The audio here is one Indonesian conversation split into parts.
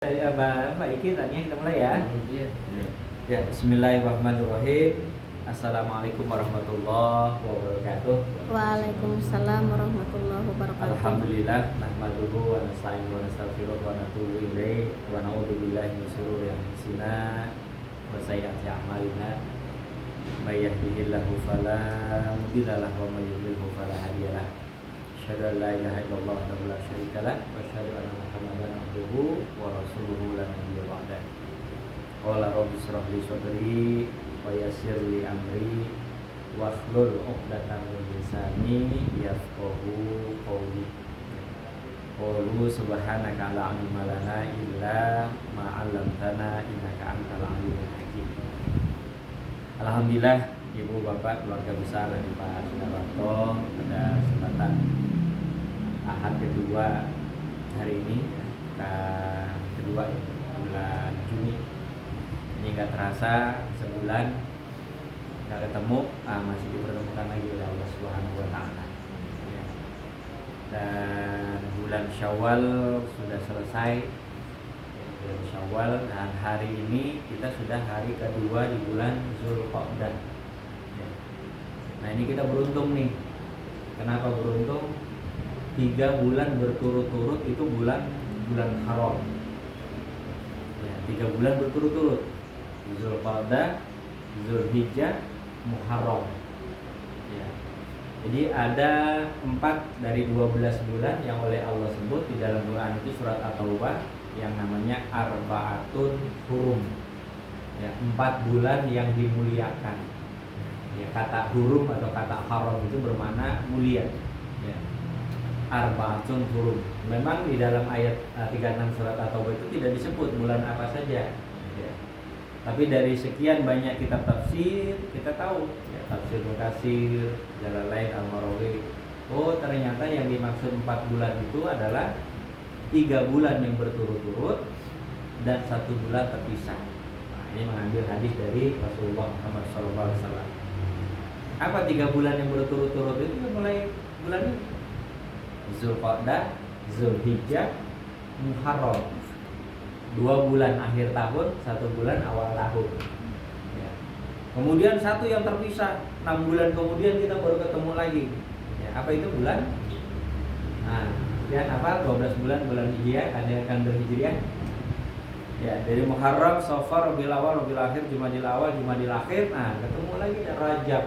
Mbak Iki tanya kita mulai ya. Iya. Ya, Bismillahirrahmanirrahim. Assalamualaikum warahmatullahi wabarakatuh. Waalaikumsalam warahmatullahi wabarakatuh. Alhamdulillah, nahmaduhu wa nasta'inuhu wa nastaghfiruh wa natubu ilaih wa na'udzu billahi min shururi anfusina wa sayyiati a'malina. May yahdihillahu fala mudilla lahu wa may yudlilhu fala hadiya lahu. Asyhadu an la ilaha illallah wahdahu la syarika lah wa asyhadu anna Muhammadan abduhu wa rasuluhu la nabiyya ba'dah. Qala rabbi shrah li sadri wa yassir li amri wahlul 'uqdatam min lisani yafqahu qawli. Qulu subhanaka la ilma lana illa ma 'allamtana innaka antal alimul hakim. Alhamdulillah, Ibu Bapak keluarga besar dari Pak Sudarwanto, pada kesempatan Ahad kedua hari ini, kedua bulan Juni ini nggak terasa sebulan nggak ketemu, masih dipertemukan lagi oleh Allah Subhanahu Wa Taala. Dan bulan Syawal sudah selesai, bulan Syawal, dan hari ini kita sudah hari kedua di bulan Zulqa'dah. Nah, ini kita beruntung nih. Kenapa beruntung? 3 bulan berturut-turut itu bulan haram. Ya, 3 bulan berturut-turut. Zulqa'dah, Zulhijjah, Muharram. Ya. Jadi ada 4 dari 12 bulan yang oleh Allah sebut di dalam Quran itu surat At-Taubah yang namanya Arba'atun Hurum. Ya, 4 bulan yang dimuliakan. Ya, kata hurum atau kata haram itu bermakna mulia. Ya. Arba'atun hurum. Memang di dalam ayat 36 surat At-Taubah itu tidak disebut bulan apa saja. Ya. Tapi dari sekian banyak kitab tafsir kita tahu, ya, tafsir Mukatsir, Jalalain, Al-Marawi. Oh, ternyata yang dimaksud 4 bulan itu adalah 3 bulan yang berturut-turut dan 1 bulan terpisah. Nah, ini mengambil hadis dari Rasulullah Muhammad SAW. Apa 3 bulan yang berturut-turut itu? Mulai bulan ini Zulqa'dah, Zulhijjah, Muharram. 2 bulan akhir tahun, 1 bulan awal tahun. Ya. Kemudian 1 yang terpisah, 6 bulan kemudian kita baru ketemu lagi. Ya, apa itu bulan? Nah, lihat apa? 12 bulan Hijriah, ada yang akan berhijriah. Ya, dari Muharram, Safar, Rabiul Awal, Rabiul Akhir, Jumadil Awal, Jumadil Akhir. Nah, ketemu lagi dan Rajab.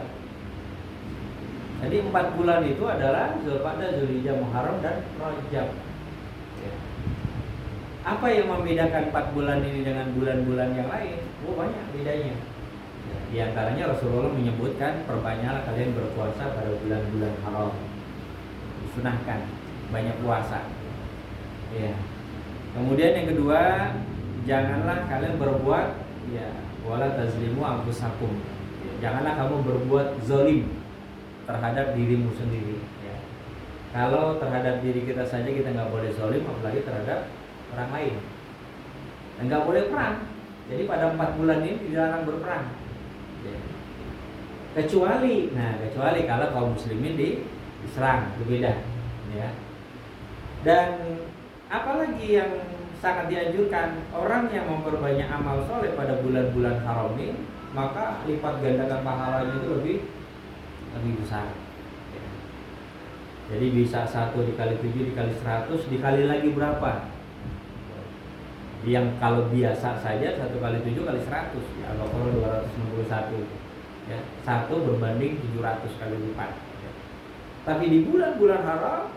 Jadi 4 bulan itu adalah Zulqa'dah, Zulhijjah, Muharram, dan Rajab. Ya. Apa yang membedakan 4 bulan ini dengan bulan-bulan yang lain? Oh, banyak bedanya. Ya, di antaranya Rasulullah menyebutkan, perbanyaklah kalian berpuasa pada bulan-bulan haram. Disunahkan banyak puasa. Ya. Kemudian yang kedua, janganlah kalian berbuat, ya, wala tazlimu anfusakum. Janganlah kamu berbuat zalim terhadap dirimu sendiri. Ya. Kalau terhadap diri kita saja kita nggak boleh zalim, apalagi terhadap orang lain. Dan nggak boleh perang. Jadi pada 4 bulan ini dilarang berperang. Ya. Kecuali kalau kaum muslimin diserang, berbeda. Ya. Dan apalagi yang sangat dianjurkan, orang yang memperbanyak amal soleh pada bulan-bulan haram ini, maka lipat gandakan pahalanya itu lebih besar. Ya. Jadi bisa 1 dikali 7 dikali 100 dikali lagi berapa? Yang kalau biasa saja 1 kali 7 kali 100, ya, Al-Baqarah 261. Ya, 1 berbanding 700 kali lipat. Ya. Tapi di bulan-bulan haram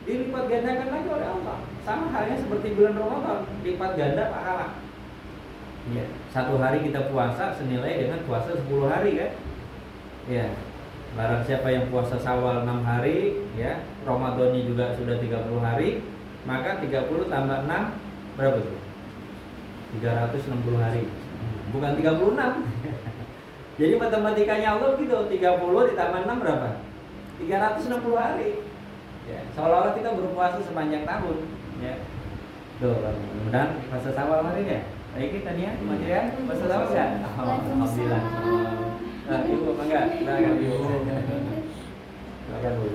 dilipat gandakan lagi oleh Allah. Sama halnya seperti bulan Ramadan, lipat ganda pahala. Ya, 1 hari kita puasa senilai dengan puasa 10 hari kan? Ya. Barang siapa yang puasa Syawal 6 hari, ya, Ramadannya juga sudah 30 hari, maka 30 tambah 6 berapa tuh? 360 hari. Bukan 36. Jadi matematikanya Allah gitu, 30 ditambah 6 berapa? 360 hari. Ya, seolah-olah kita berpuasa sepanjang tahun, ya. Tuh, mudah-mudahan puasa Syawal hari ya. Baik kita nih ya, material puasa Syawal enggak? Alhamdulillah. Nah, Ibu enggak? Silakan Ibu. Silakan Bu.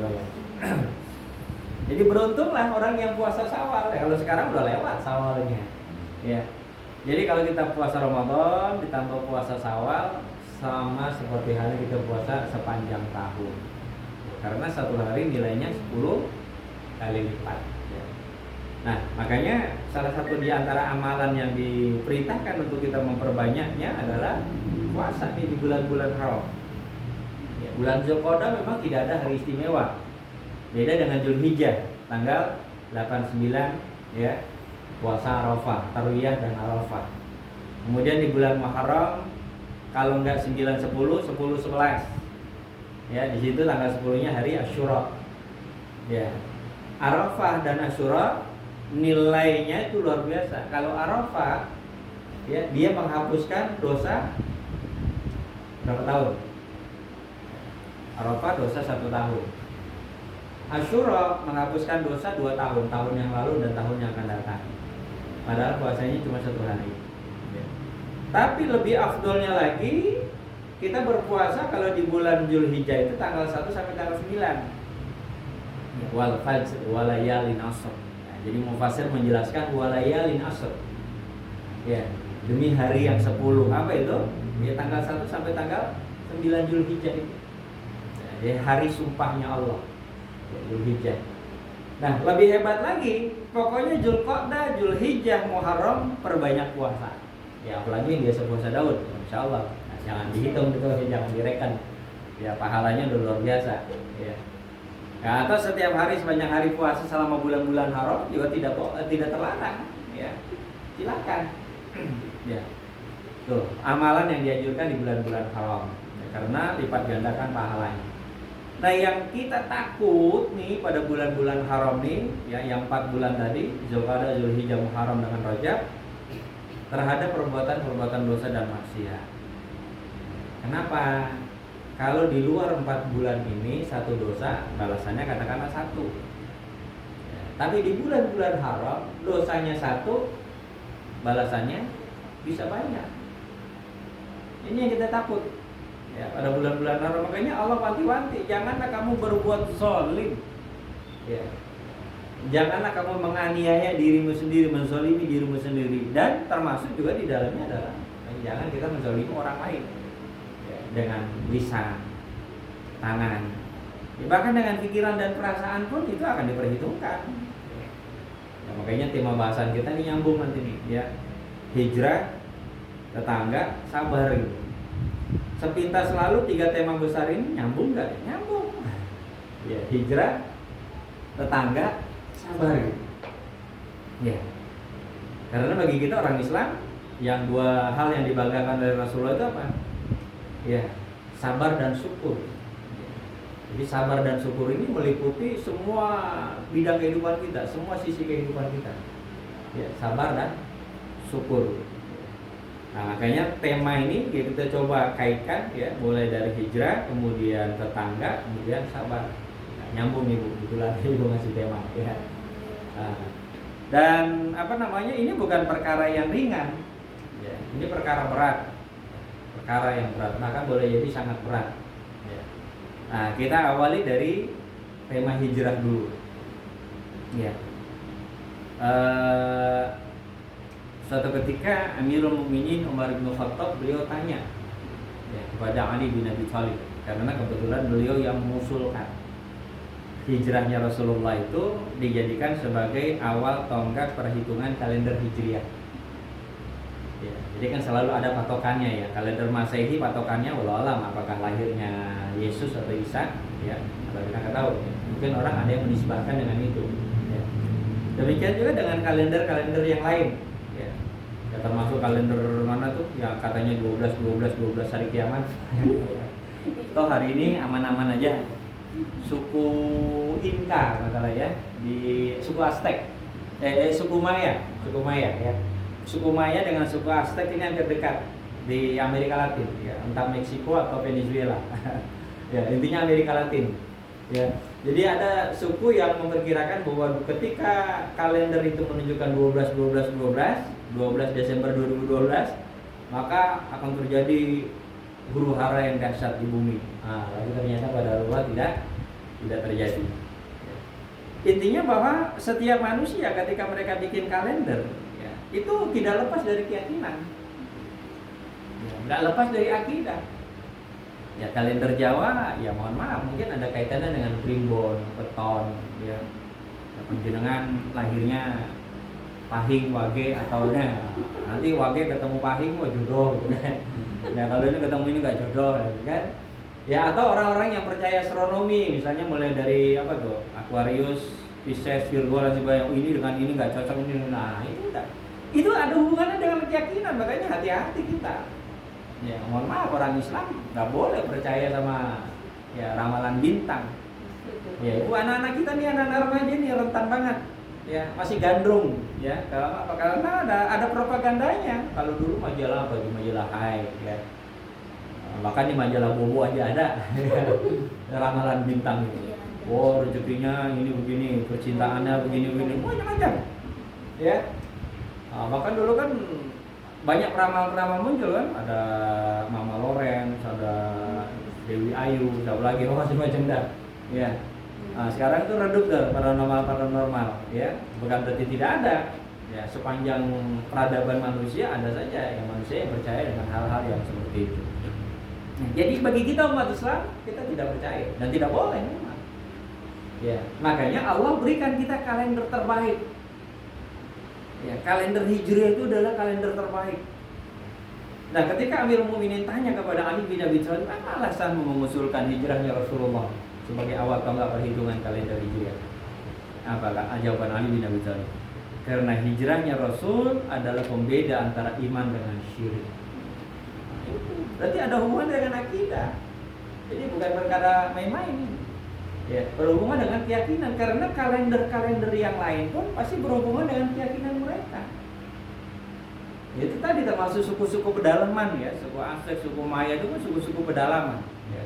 Jadi beruntunglah orang yang puasa Syawal. Kalau sekarang udah lewat Syawalnya. Ya. Jadi kalau kita puasa Ramadan ditambah puasa Syawal sama seperti halnya kita puasa sepanjang tahun. Ya, karena satu hari nilainya 10 kali lipat. Ya. Nah, makanya salah satu di antara amalan yang diperintahkan untuk kita memperbanyaknya adalah puasa nih di bulan-bulan haram. Ya, bulan Zulqa'dah memang tidak ada hari istimewa. Beda dengan Zulhijjah, tanggal 8, 9 ya, puasa Arafah, Tarwiyah dan Arafah. Kemudian di bulan Muharram kalau enggak 9, 10, 10, 11. Ya, di situ tanggal 10-nya hari Asyura. Ya. Arafah dan Asyura nilainya itu luar biasa. Kalau Arafah ya, dia menghapuskan dosa berapa tahun? Arafah dosa 1 tahun. Asyura menghapuskan dosa 2 tahun, tahun yang lalu dan tahun yang akan datang. Padahal puasanya cuma 1 hari. Ya. Tapi lebih afdolnya lagi kita berpuasa kalau di bulan Zulhijjah itu tanggal 1 sampai tanggal 9. Ya, wal fajr walayalin asr. Ya, jadi mufassir menjelaskan walayalin asr. Ya, demi hari yang 10. Apa itu? Ya, tanggal 1 sampai tanggal 9 Zulhijjah itu. Ya, hari sumpahnya Allah. Ya, Zulhijjah. Nah, lebih hebat lagi, pokoknya Zulqa'dah, Zulhijjah, Muharram perbanyak puasa. Ya, apalagi yang biasa puasa Daud, insya Allah. Nah, jangan dihitung gitu, jangan direken. Ya, pahalanya udah luar biasa. Ya. Nah, atau setiap hari sepanjang hari puasa selama bulan-bulan haram juga tidak terlarang. Ya, silakan. Ya, tuh amalan yang dianjurkan di bulan-bulan haram. Ya, karena lipat gandakan pahalanya. Nah, yang kita takut nih pada bulan-bulan haram nih, ya, yang 4 bulan tadi, Zulqa'dah, Zulhijjah, Muharram dengan Rajab, terhadap perbuatan-perbuatan dosa dan maksiat. Kenapa? Kalau di luar 4 bulan ini satu dosa, balasannya katakanlah 1. Ya, tapi di bulan-bulan haram dosanya 1, balasannya bisa banyak. Ini yang kita takut. Ya, pada bulan-bulan haram, makanya Allah wanti-wanti, janganlah kamu berbuat zalim. Ya. Janganlah kamu menganiaya dirimu sendiri, menzalimi dirimu sendiri, dan termasuk juga di dalamnya adalah jangan kita menzalimi orang lain. Ya, dengan lisan, tangan. Ya, bahkan dengan pikiran dan perasaan pun itu akan diperhitungkan. Ya, makanya tema bahasan kita ini nyambung nanti nih, ya. Hijrah, tetangga, sabar gitu. Sepintas selalu 3 tema besar ini nyambung nggak? Nyambung. Ya, hijrah, tetangga, sabar gitu. Ya. Karena bagi kita orang Islam, yang 2 hal yang dibanggakan dari Rasulullah itu apa? Ya, sabar dan syukur. Jadi sabar dan syukur ini meliputi semua bidang kehidupan kita, semua sisi kehidupan kita. Ya, sabar dan syukur. Nah, makanya tema ini kita coba kaitkan, ya, mulai dari hijrah, kemudian tetangga, kemudian sabar. Nah, nyambung nih Bu, kebetulan Ibu ngasih tema, ya. Nah, dan ini bukan perkara yang ringan, ya. Ini perkara berat, perkara yang berat, bahkan boleh jadi sangat berat. Ya. Nah, kita awali dari tema hijrah dulu. Ya. Suatu ketika Amirul Mukminin Umar bin Khattab, beliau tanya, ya, kepada Ali bin Abi Thalib, karena kebetulan beliau yang mengusulkan hijrahnya Rasulullah itu dijadikan sebagai awal tonggak perhitungan kalender Hijriah. Ya, jadi kan selalu ada patokannya, ya, kalender Masehi patokannya wallahu alam apakah lahirnya Yesus atau Isa, ya, atau kita nggak tahu. Ya. Mungkin orang ada yang menisbahkan dengan itu. Ya. Demikian juga dengan kalender-kalender yang lain. Ya, termasuk kalender mana tuh yang katanya 12 hari kiamat. Toh hari ini aman-aman aja. Suku Inka masalah, ya, di suku Aztec. Suku Maya ya. Suku Maya dengan suku Aztec ini hampir dekat di Amerika Latin, ya, entah Meksiko atau Venezuela. Ya, intinya Amerika Latin. Ya. Jadi ada suku yang memperkirakan bahwa ketika kalender itu menunjukkan 12 Desember 2012, maka akan terjadi huru hara yang dahsyat di bumi. Nah, tapi ternyata pada Allah tidak terjadi. Intinya bahwa setiap manusia ketika mereka bikin kalender, ya, itu tidak lepas dari keyakinan, ya, nggak lepas dari akidah. Ya kalender Jawa, ya mohon maaf mungkin ada kaitannya dengan primbon, beton, ya. Penjenengan lahirnya Pahing, Wage atau nanti Wage ketemu Pahing, wah jodoh, gitu kan. Nah kalau ini ketemu ini nggak jodoh, gitu kan. Ya atau orang-orang yang percaya astronomi, misalnya mulai dari apa tuh Aquarius, Pisces, Virgo dan sebagainya, ini dengan ini nggak cocok ini, nah itu udah, itu ada hubungannya dengan keyakinan, makanya hati-hati kita. Ya mohon maaf orang Islam nggak boleh percaya sama ya ramalan bintang. Ya itu anak-anak kita nih, anak-anak remaja nih rentan banget. Ya masih gandrung. Ya kalau apa? Karena ada propagandanya. Kalau dulu majalah apa? Majalah Hai. Ya. Bahkan di majalah Bobo aja ada ramalan bintang itu. Oh rezekinya ini begini, percintaannya begini-begini, macam-macam. Ya. Bahkan dulu kan banyak peramal-peramal muncul kan, ada Mama Loren, ada Dewi Ayu, siapa lagi, macam-macam dah. Ya. Nah, sekarang itu redup ke paranormal, ya. Bukan berarti tidak ada. Ya, sepanjang peradaban manusia ada saja yang manusia yang percaya dengan hal-hal yang seperti itu. Nah, jadi bagi kita umat Islam, kita tidak percaya dan tidak boleh memang. Ya, makanya Allah berikan kita kalender terbaik. Ya, kalender Hijriah itu adalah kalender terbaik. Nah, ketika Amirul Mukminin tanya kepada Ali bin Abi Thalib, apa alasanmu mengusulkan hijrahnya Rasulullah sebagai awal tonggak perhitungan kalender Hijriah? Apakah jawaban Ali bin Abi Thalib? Karena hijrahnya Rasul adalah pembeda antara iman dengan syirik. Nah, itu berarti ada hubungan dengan akidah. Jadi bukan perkara main-main. Ya, berhubungan dengan keyakinan, karena kalender-kalender yang lain pun pasti berhubungan dengan keyakinan mereka. Itu tadi termasuk suku-suku pedalaman ya, suku Aztec, suku Maya itu kan suku-suku pedalaman. Ya.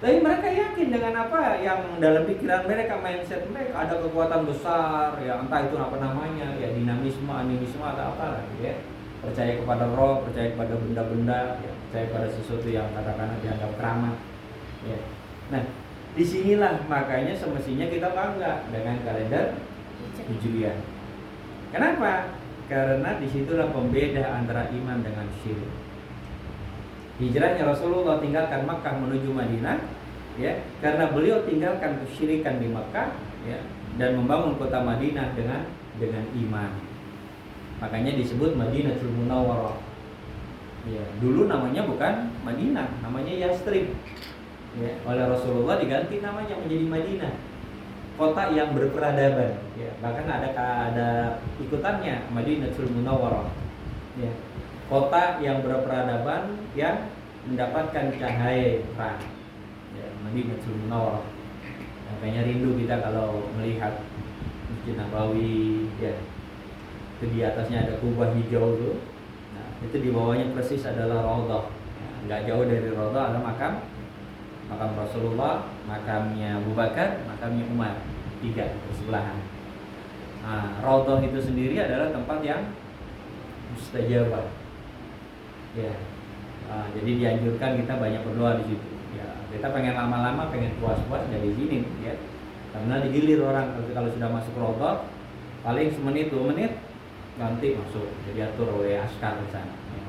Tapi mereka yakin dengan apa yang dalam pikiran mereka, mindset mereka ada kekuatan besar, ya entah itu apa namanya, ya dinamisme, animisme atau apa, ya. Percaya kepada roh, percaya kepada benda-benda, ya, percaya pada sesuatu yang katakanlah dianggap keramat. Ya. Nah, disinilah makanya semestinya kita bangga dengan kalender Hijriah. Kenapa? Karena disitulah pembeda antara iman dengan syirik. Hijrahnya Rasulullah tinggalkan Makkah menuju Madinah, ya, karena beliau tinggalkan kesyirikan di Makkah, ya, dan membangun kota Madinah dengan iman. Makanya disebut Madinatul Munawwarah. Ya, dulu namanya bukan Madinah, namanya Yastrib. Ya, oleh Rasulullah diganti namanya menjadi Madinah, kota yang berperadaban. Ya, bahkan ada ikutannya Madinatul Munawwarah. Ya, kota yang berperadaban yang mendapatkan cahaya terang. Ya, Madinatul Munawwarah. Makanya rindu kita kalau melihat Masjid Nabawi. Ya, itu di atasnya ada kubah hijau itu. Nah, itu di bawahnya persis adalah Raudhah. Ya, nggak jauh dari Raudhah ada makam Rasulullah, makamnya Abu Bakar, makamnya Umar, 3 bersebelahan. Nah, Raudhah itu sendiri adalah tempat yang mustajabah. Ya, jadi dianjurkan kita banyak berdoa di situ. Ya, kita pengen lama-lama, pengen puas-puas dari sini, ya. Karena digilir orang kalau sudah masuk Raudhah, paling semenit 2 menit nanti masuk, jadi atur oleh askar di sana. Ya.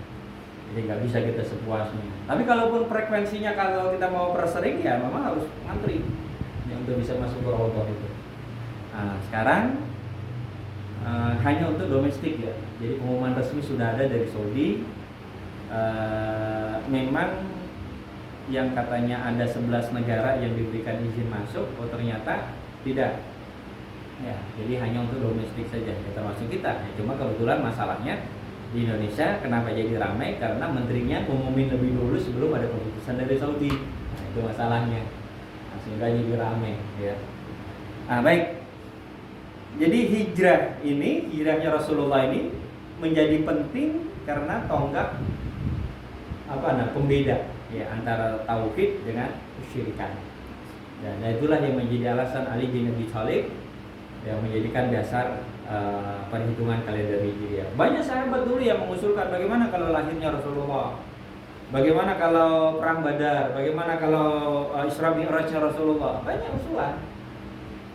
Jadi nggak bisa kita sepuasnya. Tapi kalaupun frekuensinya kalau kita mau persering ya memang harus ngantri ya, untuk bisa masuk ke Raudhah itu. Nah, sekarang hanya untuk domestik ya. Jadi pengumuman resmi sudah ada dari Saudi. Memang yang katanya ada 11 negara yang diberikan izin masuk, oh ternyata tidak. Ya, jadi hanya untuk domestik saja, termasuk kita. Ya, cuma kebetulan masalahnya di Indonesia kenapa jadi ramai, karena menterinya ngumumin lebih dulu sebelum ada keputusan dari Saudi. Nah, itu masalahnya. Nah, sehingga jadi ramai ya. Nah, baik. Jadi hijrahnya Rasulullah ini menjadi penting karena tonggak pembeda ya antara tauhid dengan kesyirikan. Dan itulah yang menjadi alasan Ali bin Abi Thalib yang menjadikan dasar perhitungan kalender Hijriah. Banyak sahabat dulu yang mengusulkan bagaimana kalau lahirnya Rasulullah, bagaimana kalau perang Badar, bagaimana kalau Isra Mi'rajnya Rasulullah. Banyak usulan.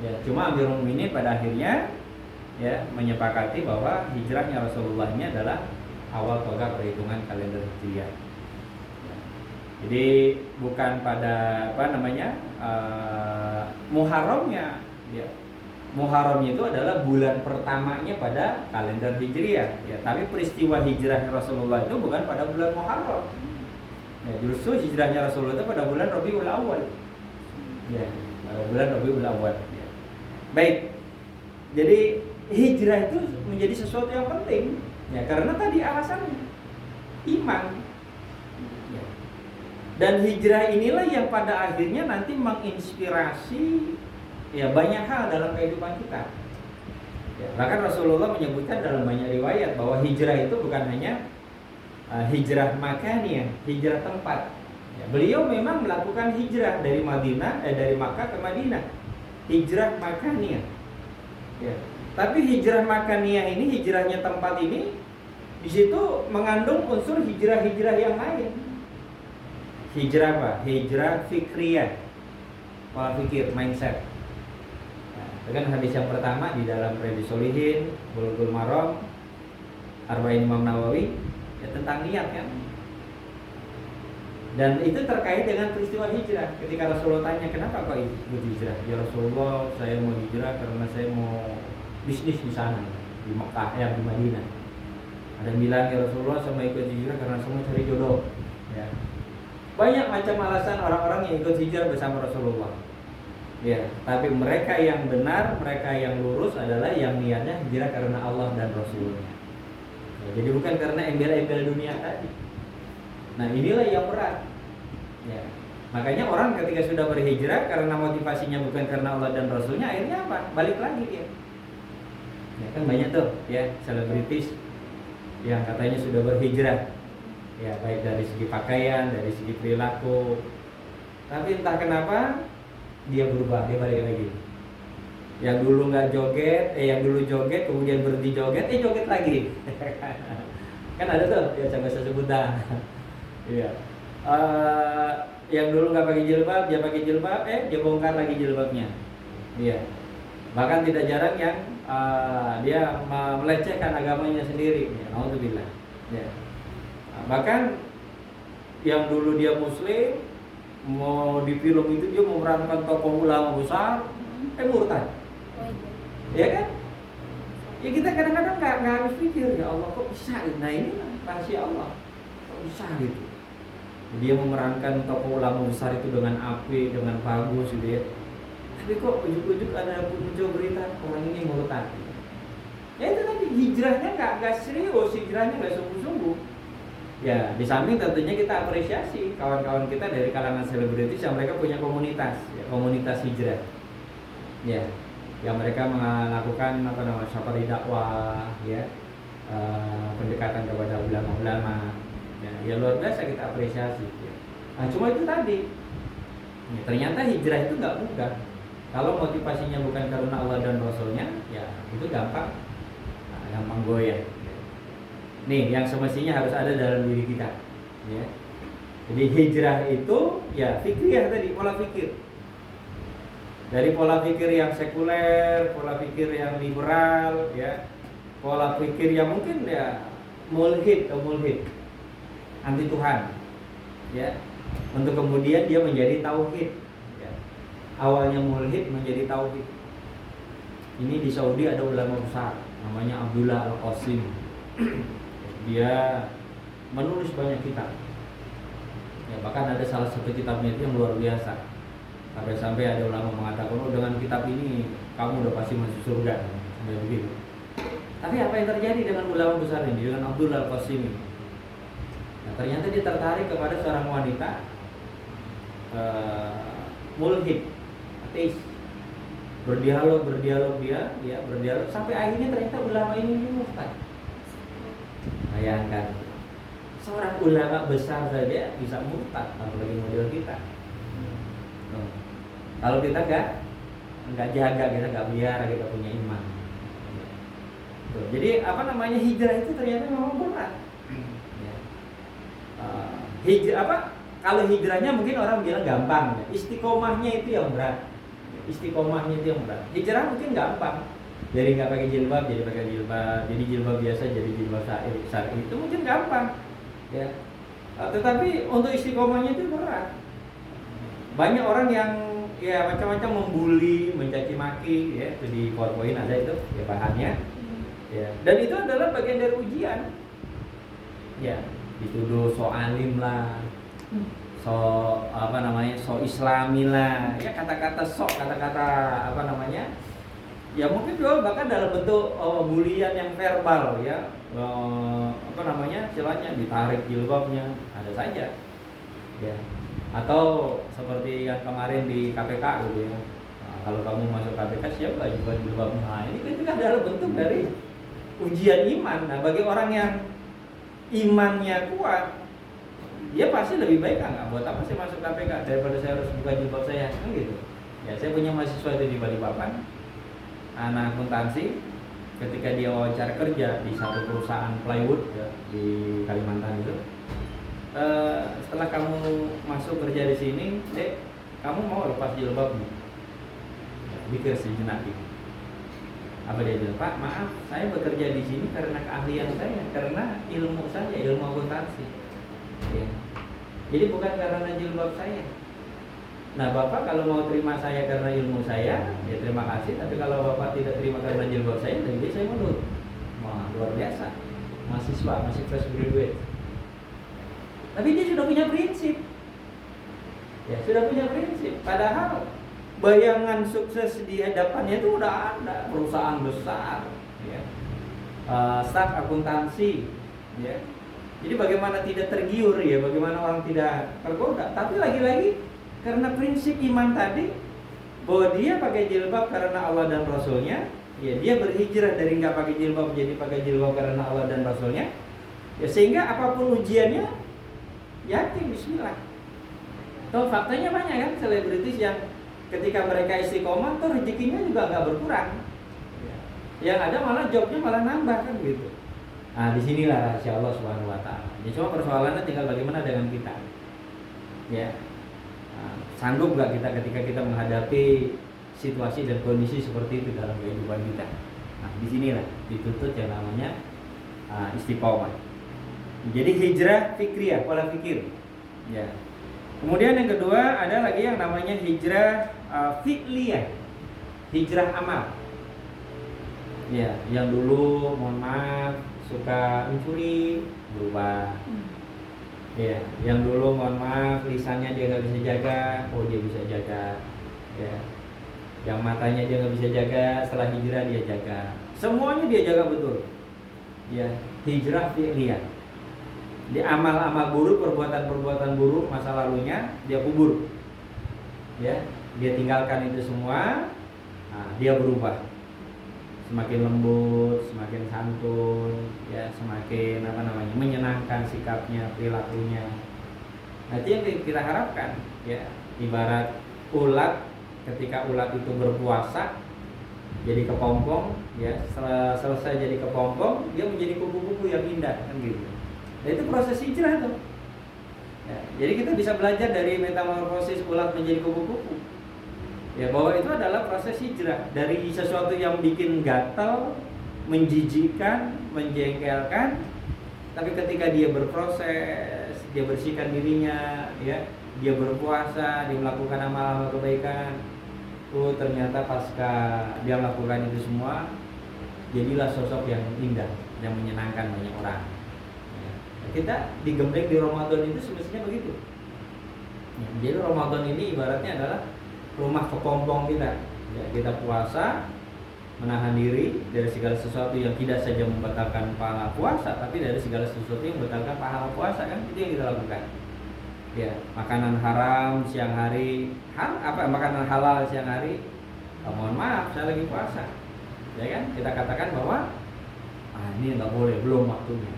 Ya, cuma Amirul Mukminin pada akhirnya ya menyepakati bahwa hijrahnya Rasulullah ini adalah awal tonggak perhitungan kalender Hijriah. Jadi bukan pada Muharramnya, ya. Muharramnya itu adalah bulan pertamanya pada kalender Hijriah, ya. Tapi peristiwa hijrah Rasulullah itu bukan pada bulan Muharram. Ya, justru hijrahnya Rasulullah itu pada bulan Rabiul Awal. Ya, pada bulan Rabiul Awal. Ya. Baik. Jadi hijrah itu menjadi sesuatu yang penting, ya, karena tadi alasannya iman. Ya. Dan hijrah inilah yang pada akhirnya nanti menginspirasi ya banyak hal dalam kehidupan kita. Ya, bahkan Rasulullah menyebutkan dalam banyak riwayat bahwa hijrah itu bukan hanya hijrah makaniyah, hijrah tempat. Ya, beliau memang melakukan hijrah dari Makkah ke Madinah, hijrah makaniyah. Ya. Tapi hijrah makaniyah ini, hijrahnya tempat ini, di situ mengandung unsur hijrah-hijrah yang lain. Hijrah apa? Hijrah fikriyah, pola pikir, mindset. Dengan hadis yang pertama di dalam Riyadhus Shalihin, Bulughul Maram, Arba'in Imam Nawawi, ya tentang niat kan. Dan itu terkait dengan peristiwa hijrah. Ketika Rasulullah tanya, kenapa kok ikut hijrah? Ya Rasulullah, saya mau hijrah karena saya mau bisnis di sana, di Mekah, di Madinah. Ada yang bilang, ya Rasulullah, saya mau ikut hijrah karena saya mau cari jodoh. Ya. Banyak macam alasan orang-orang yang ikut hijrah bersama Rasulullah. Ya, tapi mereka yang benar, mereka yang lurus adalah yang niatnya hijrah karena Allah dan Rasulnya. Ya, jadi bukan karena embel-embel dunia tadi. Nah, inilah yang berat. Ya. Makanya orang ketika sudah berhijrah karena motivasinya bukan karena Allah dan Rasulnya, akhirnya apa? Balik lagi dia. Ya, kan banyak tuh ya selebritis yang katanya sudah berhijrah. Ya, baik dari segi pakaian, dari segi perilaku. Tapi entah kenapa dia berubah, dia balik lagi. Yang dulu nggak joget, yang dulu joget kemudian berhenti joget, joget lagi. Kan ada tuh, ya coba saya sebut dah. Iya. Yang dulu nggak pakai jilbab, dia pakai jilbab, dia bongkar lagi jilbabnya. Iya. Bahkan tidak jarang yang dia melecehkan agamanya sendiri. Ya, naudzubillah. Ya. Bahkan yang dulu dia Muslim, mau di film itu dia memerankan tokoh ulama besar, murtad. Ya kan? Ya kita kadang-kadang nggak habis pikir, ya Allah kok bisa? Nah ini rahasia Allah, kok bisa gitu? Dia memerankan tokoh ulama besar itu dengan apik, dengan bagus gitu ya. Tapi kok ujuk-ujuk ada muncul berita orang ini murtad. Ya itu tadi hijrahnya nggak serius, hijrahnya nggak sungguh-sungguh. Ya, di samping tentunya kita apresiasi kawan-kawan kita dari kalangan selebritis yang mereka punya komunitas, ya, komunitas hijrah. Ya, yang mereka melakukan safari dakwah, ya, pendekatan kepada ulama-ulama. Ya, luar biasa kita apresiasi. Ya. Nah, cuma itu tadi. Ya, ternyata hijrah itu nggak mudah. Kalau motivasinya bukan karena Allah dan Rasulnya, ya itu gampang goyah. Nih, yang semestinya harus ada dalam diri kita, ya. Jadi hijrah itu ya fikriyah tadi, pola pikir. Dari pola pikir yang sekuler, pola pikir yang liberal, ya, pola pikir yang mungkin ya mulhid, anti Tuhan, ya, untuk kemudian dia menjadi tauhid. Ya. Awalnya mulhid menjadi tauhid. Ini di Saudi ada ulama besar, namanya Abdullah Al-Qasim. Dia menulis banyak kitab. Ya, bahkan ada salah satu kitabnya itu yang luar biasa. Sampai-sampai ada ulama mengatakan, dengan kitab ini kamu udah pasti masuk surga. Sampai begitu. Tapi apa yang terjadi dengan ulama besar ini, dengan Abdullah Al-Qasim ini? Nah, ternyata dia tertarik kepada seorang wanita mulhid, ateis. Berdialog dia berdialog sampai akhirnya ternyata ulama ini murtad. Bayangkan, seorang ulama besar saja bisa murtad, apalagi model kita. Kalau kita nggak jaga, kita nggak pelihara, kita punya iman. Jadi hijrah itu ternyata memang berat. Kalau hijrahnya mungkin orang bilang gampang, istiqomahnya itu yang berat. Hijrah mungkin gampang, Dari nggak pakai jilbab jadi pakai jilbab, jadi jilbab biasa jadi jilbab syar'i, itu mungkin gampang, ya. Tetapi untuk istiqomahnya itu berat. Banyak orang yang ya macam-macam membuli, mencaci maki, ya, itu di PowerPoint ada itu ya bahannya, ya. Dan itu adalah bagian dari ujian, ya. Dituduh so alim lah, so apa namanya, so islami lah, ya kata-kata sok, kata-kata apa namanya, ya mungkin juga bahkan dalam bentuk bulian yang verbal, ya, apa namanya, istilahnya ditarik jilbabnya ada saja, ya. Atau seperti yang kemarin di KPK gitu ya, nah, kalau kamu masuk KPK siapa juga jilbabnya, nah ini kan juga adalah bentuk dari ujian iman. Nah bagi orang yang imannya kuat, dia pasti lebih baik, nggak buat apa sih masuk KPK daripada saya harus buka jilbab saya, kan gitu. Ya saya punya mahasiswa itu di Balikpapan, anak akuntansi, ketika dia wawancara kerja di satu perusahaan plywood, ya, di Kalimantan itu, setelah kamu masuk kerja di sini, dek, kamu mau lepas jilbabnya? Ya, pikir sejenak gitu. Apa dia bilang, Pak, maaf, saya bekerja di sini karena keahlian saya, karena ilmu saya, ilmu akuntansi. Ya. Jadi bukan karena jilbab saya. Nah, Bapak kalau mau terima saya karena ilmu saya, ya terima kasih. Tapi kalau Bapak tidak terima karena jilbab saya, jadi saya mundur. Wah, luar biasa. Mahasiswa, masih fresh graduate. Tapi dia sudah punya prinsip. Ya, sudah punya prinsip. Padahal bayangan sukses di hadapannya itu udah ada, perusahaan besar, ya, staf akuntansi, ya. Jadi bagaimana tidak tergiur, ya, bagaimana orang tidak tergoda. Tapi lagi-lagi karena prinsip iman tadi, bahwa dia pakai jilbab karena Allah dan Rasulnya, ya dia berhijrah dari nggak pakai jilbab jadi pakai jilbab karena Allah dan Rasulnya, ya sehingga apapun ujiannya, yakin Bismillah. Toh faktanya banyak kan selebritis yang ketika mereka istiqomah, tuh rezekinya juga nggak berkurang. Yang ada malah jobnya malah nambah kan gitu. Nah disinilah rahasia Allah Subhanahu Wa Taala. Ya cuma persoalannya tinggal bagaimana dengan kita. Ya, sanggup nggak kita ketika kita menghadapi situasi dan kondisi seperti itu dalam kehidupan kita. Nah disinilah dituntut yang namanya istiqomah. Jadi hijrah fikriyah, pola pikir. Ya. Kemudian yang kedua ada lagi yang namanya hijrah fi'liyah, hijrah amal. Ya, yang dulu mohon maaf suka mencuri berubah. Ya, yang dulu mohon maaf lisannya dia nggak bisa jaga, oh dia bisa jaga. Ya, yang matanya dia nggak bisa jaga, setelah hijrah dia jaga. Semuanya dia jaga betul. Ya, hijrah fi'liyah. Di amal-amal buruk, perbuatan-perbuatan buruk masa lalunya dia kubur, ya, dia tinggalkan itu semua. Nah, dia berubah, semakin lembut, semakin santun, ya, semakin apa namanya, menyenangkan sikapnya, perilakunya. Nah itu yang kita harapkan, ya. Ibarat ulat, ketika ulat itu berpuasa jadi kepompong, ya, selesai jadi kepompong dia menjadi kupu-kupu yang indah, kan gitu. Nah itu proses hijrah tuh, ya, jadi kita bisa belajar dari metamorfosis ulat menjadi kupu-kupu, ya, bahwa itu adalah proses hijrah dari sesuatu yang bikin gatal, menjijikkan, menjengkelkan. Tapi ketika dia berproses, dia bersihkan dirinya, ya, dia berpuasa, dia melakukan amal-amal kebaikan, ternyata pasca dia melakukan itu semua, jadilah sosok yang indah, yang menyenangkan banyak orang. Kita digembleng di Ramadan itu semestinya begitu. Ya, jadi Ramadan ini ibaratnya adalah rumah kepompong kita. Ya, kita puasa, menahan diri dari segala sesuatu yang tidak saja membatalkan pahala puasa, tapi dari segala sesuatu yang membatalkan pahala puasa, kan itu yang kita lakukan. Ya, makanan haram siang hari, makanan halal siang hari, mohon maaf saya lagi puasa. Ya kan, kita katakan bahwa ini nggak boleh, belum waktunya.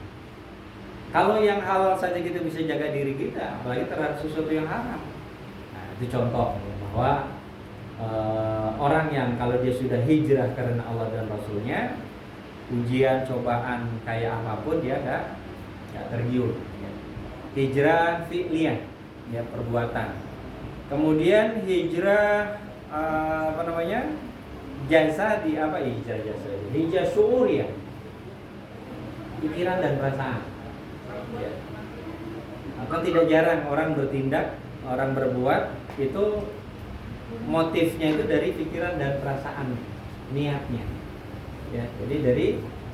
Kalau yang halal saja kita bisa jaga diri kita, apalagi terhadap sesuatu yang haram. Nah, itu contoh bahwa orang yang kalau dia sudah hijrah karena Allah dan Rasulnya, ujian, cobaan kayak apapun dia gak tergiur. Ya. Hijrah fi'liyah, ya, perbuatan. Kemudian hijrah jasa di apa jasa hijrah syuur ya, pikiran dan perasaan ya. Atau tidak jarang orang bertindak, orang berbuat itu motifnya itu dari pikiran dan perasaan, niatnya ya. Jadi dari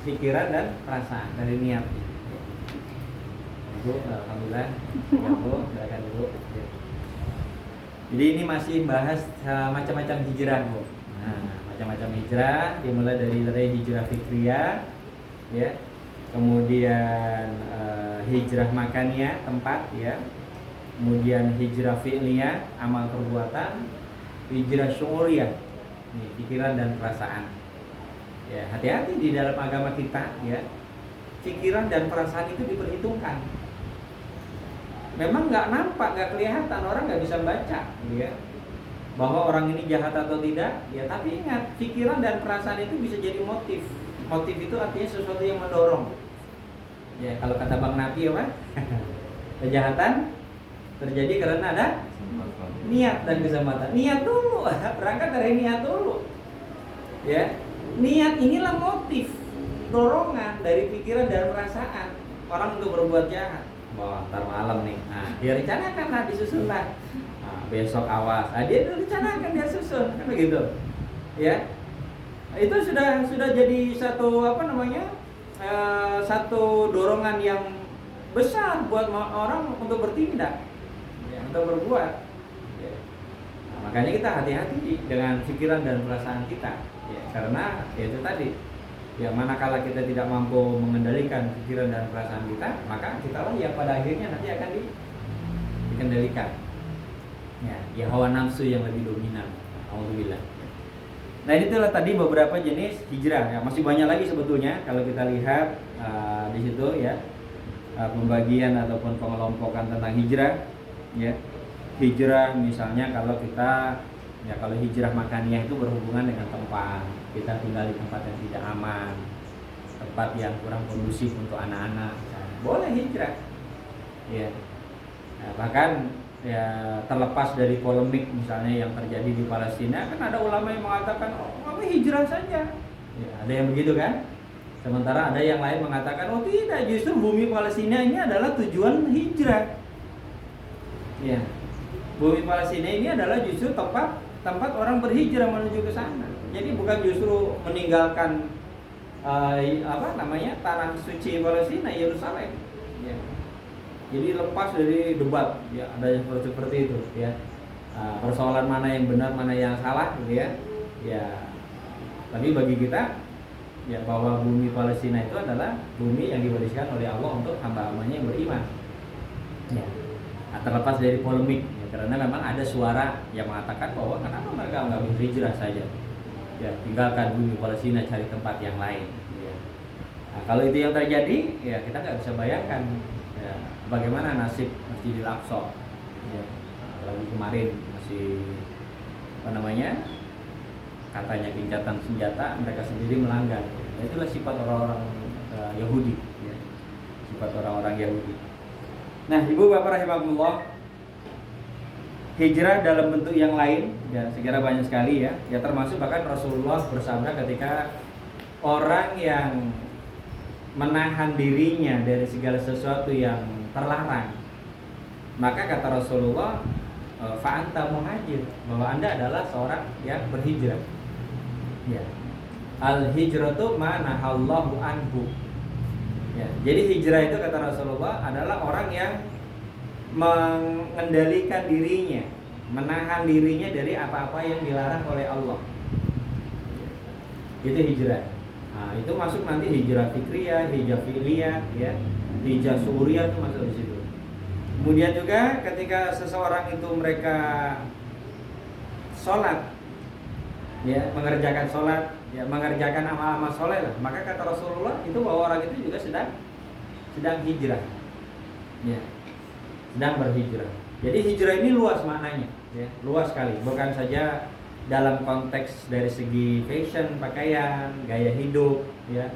pikiran dan perasaan, dari niatnya. Bu, alhamdulillah ya Bu, silakan Bu ya. Jadi ini masih bahas macam-macam hijrah Bu. Nah, macam-macam hijrah dimulai dari hijrah fikriyah ya, kemudian hijrah makaniyah tempat ya, kemudian hijrah fi'liyah amal perbuatan, hijrah syuuriyah nih, pikiran dan perasaan ya. Hati-hati di dalam agama kita ya, pikiran dan perasaan itu diperhitungkan. Memang nggak nampak, nggak kelihatan, orang nggak bisa baca ya, bahwa orang ini jahat atau tidak ya. Tapi ingat, pikiran dan perasaan itu bisa jadi motif. Motif itu artinya sesuatu yang mendorong ya. Kalau kata Bang Napi apa? Kejahatan terjadi karena ada niat dan kesempatan. Niat dulu, berangkat dari niat dulu ya. Niat inilah motif, dorongan dari pikiran dan perasaan orang untuk berbuat jahat. Wah, ntar malam nih, nah dia rencanakan lah, disusun lah. Nah, besok awas, dia rencanakan, dia susun, kan begitu ya. Itu sudah jadi satu satu dorongan yang besar buat orang untuk bertindak ya, untuk berbuat ya. Nah, makanya kita hati-hati dengan pikiran dan perasaan kita ya, karena ya itu tadi ya, manakala kita tidak mampu mengendalikan pikiran dan perasaan kita, maka kitalah yang pada akhirnya nanti akan dikendalikan ya hawa nafsu yang lebih dominan. Alhamdulillah. Nah, itulah tadi beberapa jenis hijrah ya. Masih banyak lagi sebetulnya kalau kita lihat di situ ya, pembagian ataupun pengelompokan tentang hijrah ya. Hijrah misalnya kalau kita ya, kalau hijrah makaniyah itu berhubungan dengan tempat, kita tinggal di tempat yang tidak aman, tempat yang kurang kondusif untuk anak-anak, boleh hijrah ya. Nah, bahkan ya, terlepas dari polemik misalnya yang terjadi di Palestina, kan ada ulama yang mengatakan hijrah saja ya, ada yang begitu kan. Sementara ada yang lain mengatakan tidak, justru bumi Palestina ini adalah tujuan hijrah ya. Bumi Palestina ini adalah justru tempat orang berhijrah menuju ke sana. Jadi bukan justru meninggalkan tanah suci Palestina, Yerusalem ya. Jadi lepas dari debat ya, ada yang seperti itu ya, persoalan mana yang benar mana yang salah gitu ya. Ya, tapi bagi kita ya, bahwa bumi Palestina itu adalah bumi yang diwariskan oleh Allah untuk hamba-hambanya yang beriman ya. Nah, terlepas dari polemik ya, karena memang ada suara yang mengatakan bahwa kenapa mereka nggak berhijrah saja ya, tinggalkan bumi Palestina, cari tempat yang lain ya. Nah, kalau itu yang terjadi ya, kita nggak bisa bayangkan ya, bagaimana nasib Masjidil Aqsa ya. Apalagi kemarin masih katanya gencatan senjata, mereka sendiri melanggar ya. Itulah sifat orang-orang Yahudi ya. Sifat orang-orang Yahudi. Nah, Ibu Bapak rahimahumullah, hijrah dalam bentuk yang lain ya, segera banyak sekali ya. Ya, termasuk bahkan Rasulullah bersabda ketika orang yang menahan dirinya dari segala sesuatu yang terlarang, maka kata Rasulullah, fa anta muhajir, bahwa Anda adalah seorang yang berhijrah ya. Al hijratu ma nahallahu anhu ya. Jadi hijrah itu kata Rasulullah adalah orang yang mengendalikan dirinya, menahan dirinya dari apa-apa yang dilarang oleh Allah. Itu hijrah. Nah, itu masuk nanti hijrah fikriyah, hijrah fi'liyah ya, hijrah syuuriyah itu masuk di situ. Kemudian juga ketika seseorang itu mereka sholat ya, mengerjakan sholat ya, mengerjakan amal-amal soleh lah, maka kata Rasulullah itu bahwa orang itu juga sedang hijrah ya, sedang berhijrah. Jadi hijrah ini luas maknanya ya, luas sekali, bukan saja dalam konteks dari segi fashion, pakaian, gaya hidup ya.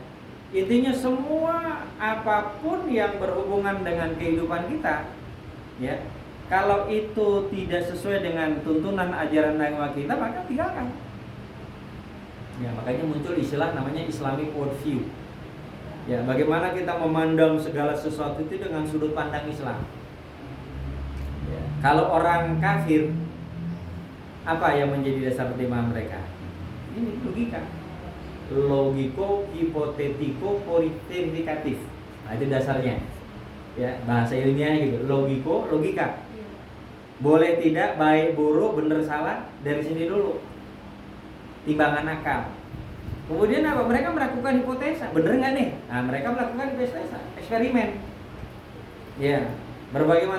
Intinya semua apapun yang berhubungan dengan kehidupan kita ya, kalau itu tidak sesuai dengan tuntunan ajaran agama kita, maka tinggalkan Ya, makanya muncul istilah namanya Islamic worldview. Ya, bagaimana kita memandang segala sesuatu itu dengan sudut pandang Islam. Ya, kalau orang kafir, apa yang menjadi dasar pertimbangan mereka? Ini logika, logiko, hipotetiko, verifikatif. Nah, itu dasarnya. Ya, bahasa ilmiahnya gitu, logiko, logika. Boleh tidak, baik, buruk, benar, salah, dari sini dulu. Timbangan akal. Kemudian apa? Mereka melakukan hipotesa, bener nggak nih? Nah, mereka melakukan hipotesa, eksperimen. Ya, berbagai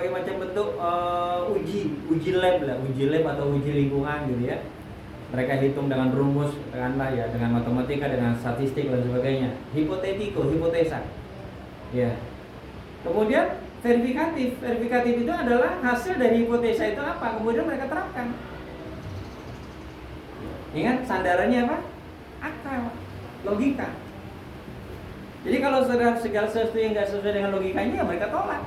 macam bentuk uji lab lah, uji lab atau uji lingkungan gitu ya. Mereka hitung dengan rumus, katakanlah ya, dengan matematika, dengan statistik dan sebagainya. Hipotetiko, hipotesa. Ya. Kemudian verifikatif itu adalah hasil dari hipotesa itu apa? Kemudian mereka terapkan. Ingat sandarannya apa? Akal, logika. Jadi kalau segala sesuatu yang nggak sesuai dengan logikanya, ya mereka tolak.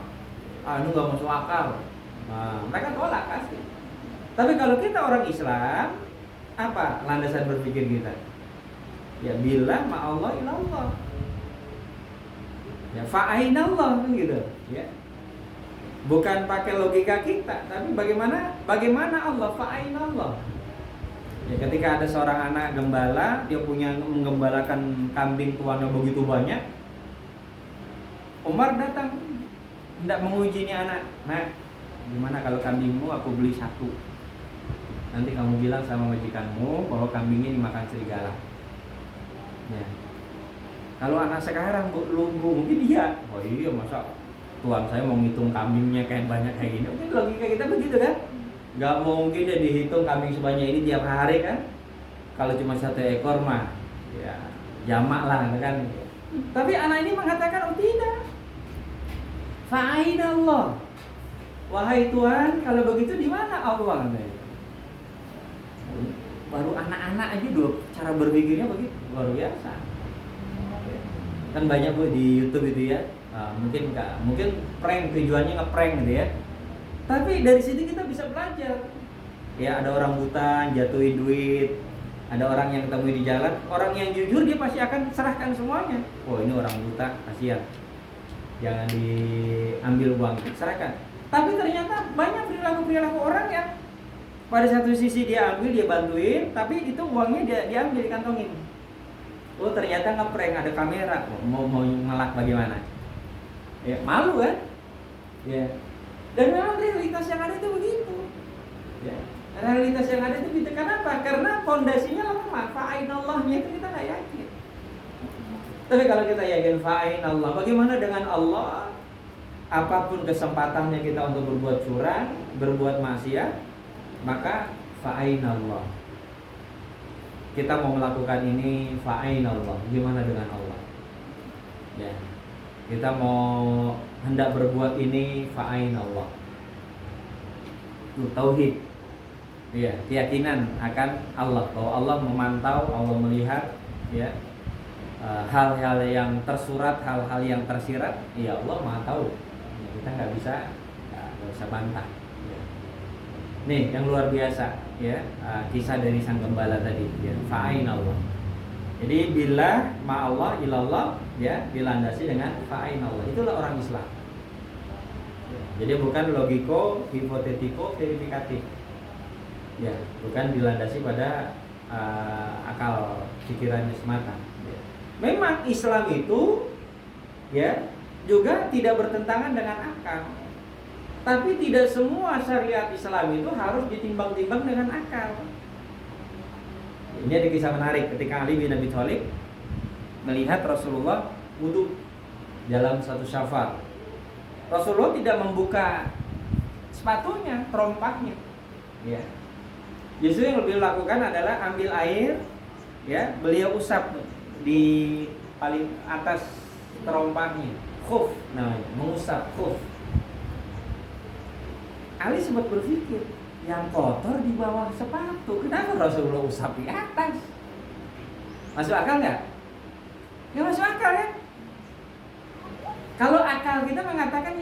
Itu nggak masuk akal. Nah, mereka tolak pasti. Tapi kalau kita orang Islam, apa landasan berpikir kita? Ya billah ma'allah ilallah. Ya fa'ainallah kan gitu. Ya. Bukan pakai logika kita, tapi bagaimana Allah fa'ainallah. Ya, ketika ada seorang anak gembala, dia menggembalakan kambing tuannya begitu banyak. Umar datang, hendak menguji ini anak. Nah, gimana kalau kambingmu aku beli satu? Nanti kamu bilang sama majikanmu bahwa kambingnya dimakan serigala. Ya. Kalau anak sekarang lugu, mungkin iya. Oh iya, masa tuan saya mau ngitung kambingnya kayak banyak kayak gini? Mungkin logika kita begitu kan? Gak mungkin dia dihitung kambing sebanyak ini tiap hari kan. Kalau cuma satu ekor mah ya jamak lah kan. Tapi anak ini mengatakan oh tidak, fa'ainallah. Wahai Tuhan, kalau begitu di mana Allah? Baru anak-anak aja dulu cara berpikirnya begitu luar biasa. Kan banyak Bu di YouTube itu ya. Mungkin prank, tujuannya nge-prank gitu ya. Tapi dari sini kita bisa belajar. Ya, ada orang buta jatuhin duit, ada orang yang ketemu di jalan, orang yang jujur dia pasti akan serahkan semuanya. Oh, ini orang buta, kasihan. Jangan diambil uang, serahkan. Tapi ternyata banyak perilaku orang yang pada satu sisi dia ambil, dia bantuin, tapi itu uangnya dia diambil, dikantongin. Oh, ternyata ngeprank, ada kamera. Mau ngelak bagaimana? Ya, malu kan? Ya. Dan memang realitas yang ada itu begitu. Ya. Realitas yang ada itu begitu. Kenapa? Karena fondasinya lemah. Fa'ainallahnya itu kita nggak yakin. Tapi kalau kita yakin fa'ainallah, bagaimana dengan Allah? Apapun kesempatannya kita untuk berbuat curang, berbuat maksiat, maka fa'ainallah. Kita mau melakukan ini fa'ainallah. Gimana dengan Allah? Ya. Kita mau hendak berbuat ini fa'ainallah. Itu tauhid. Ya, keyakinan akan Allah, bahwa Allah memantau, Allah melihat ya. Hal-hal yang tersurat, hal-hal yang tersirat, ya Allah Maha tahu. Ya, kita nggak bisa bantah. Ya. Nih yang luar biasa ya, kisah dari sang gembala tadi ya, fa'ainallah. Jadi bila ma'allah ilallah ya dilandasi dengan fa'ainallah. Itulah orang Islam. Jadi bukan logiko, hipotetiko, verifikatif. Ya, bukan dilandasi pada akal pikirannya semata. Ya. Memang Islam itu ya juga tidak bertentangan dengan akal. Tapi tidak semua syariat Islam itu harus ditimbang-timbang dengan akal. Ini ada kisah menarik ketika Ali bin Abi Thalib melihat Rasulullah wudhu dalam satu syafar. Rasulullah tidak membuka sepatunya, terompahnya. Ya. Justru yang beliau lakukan adalah ambil air, ya, beliau usap di paling atas terompahnya, khuf namanya, mengusap khuf. Ali sempat berpikir, yang kotor di bawah sepatu, kenapa Rasulullah usap di atas? Masuk akal nggak? Ya masuk akal ya. Kalau akal kita mengatakan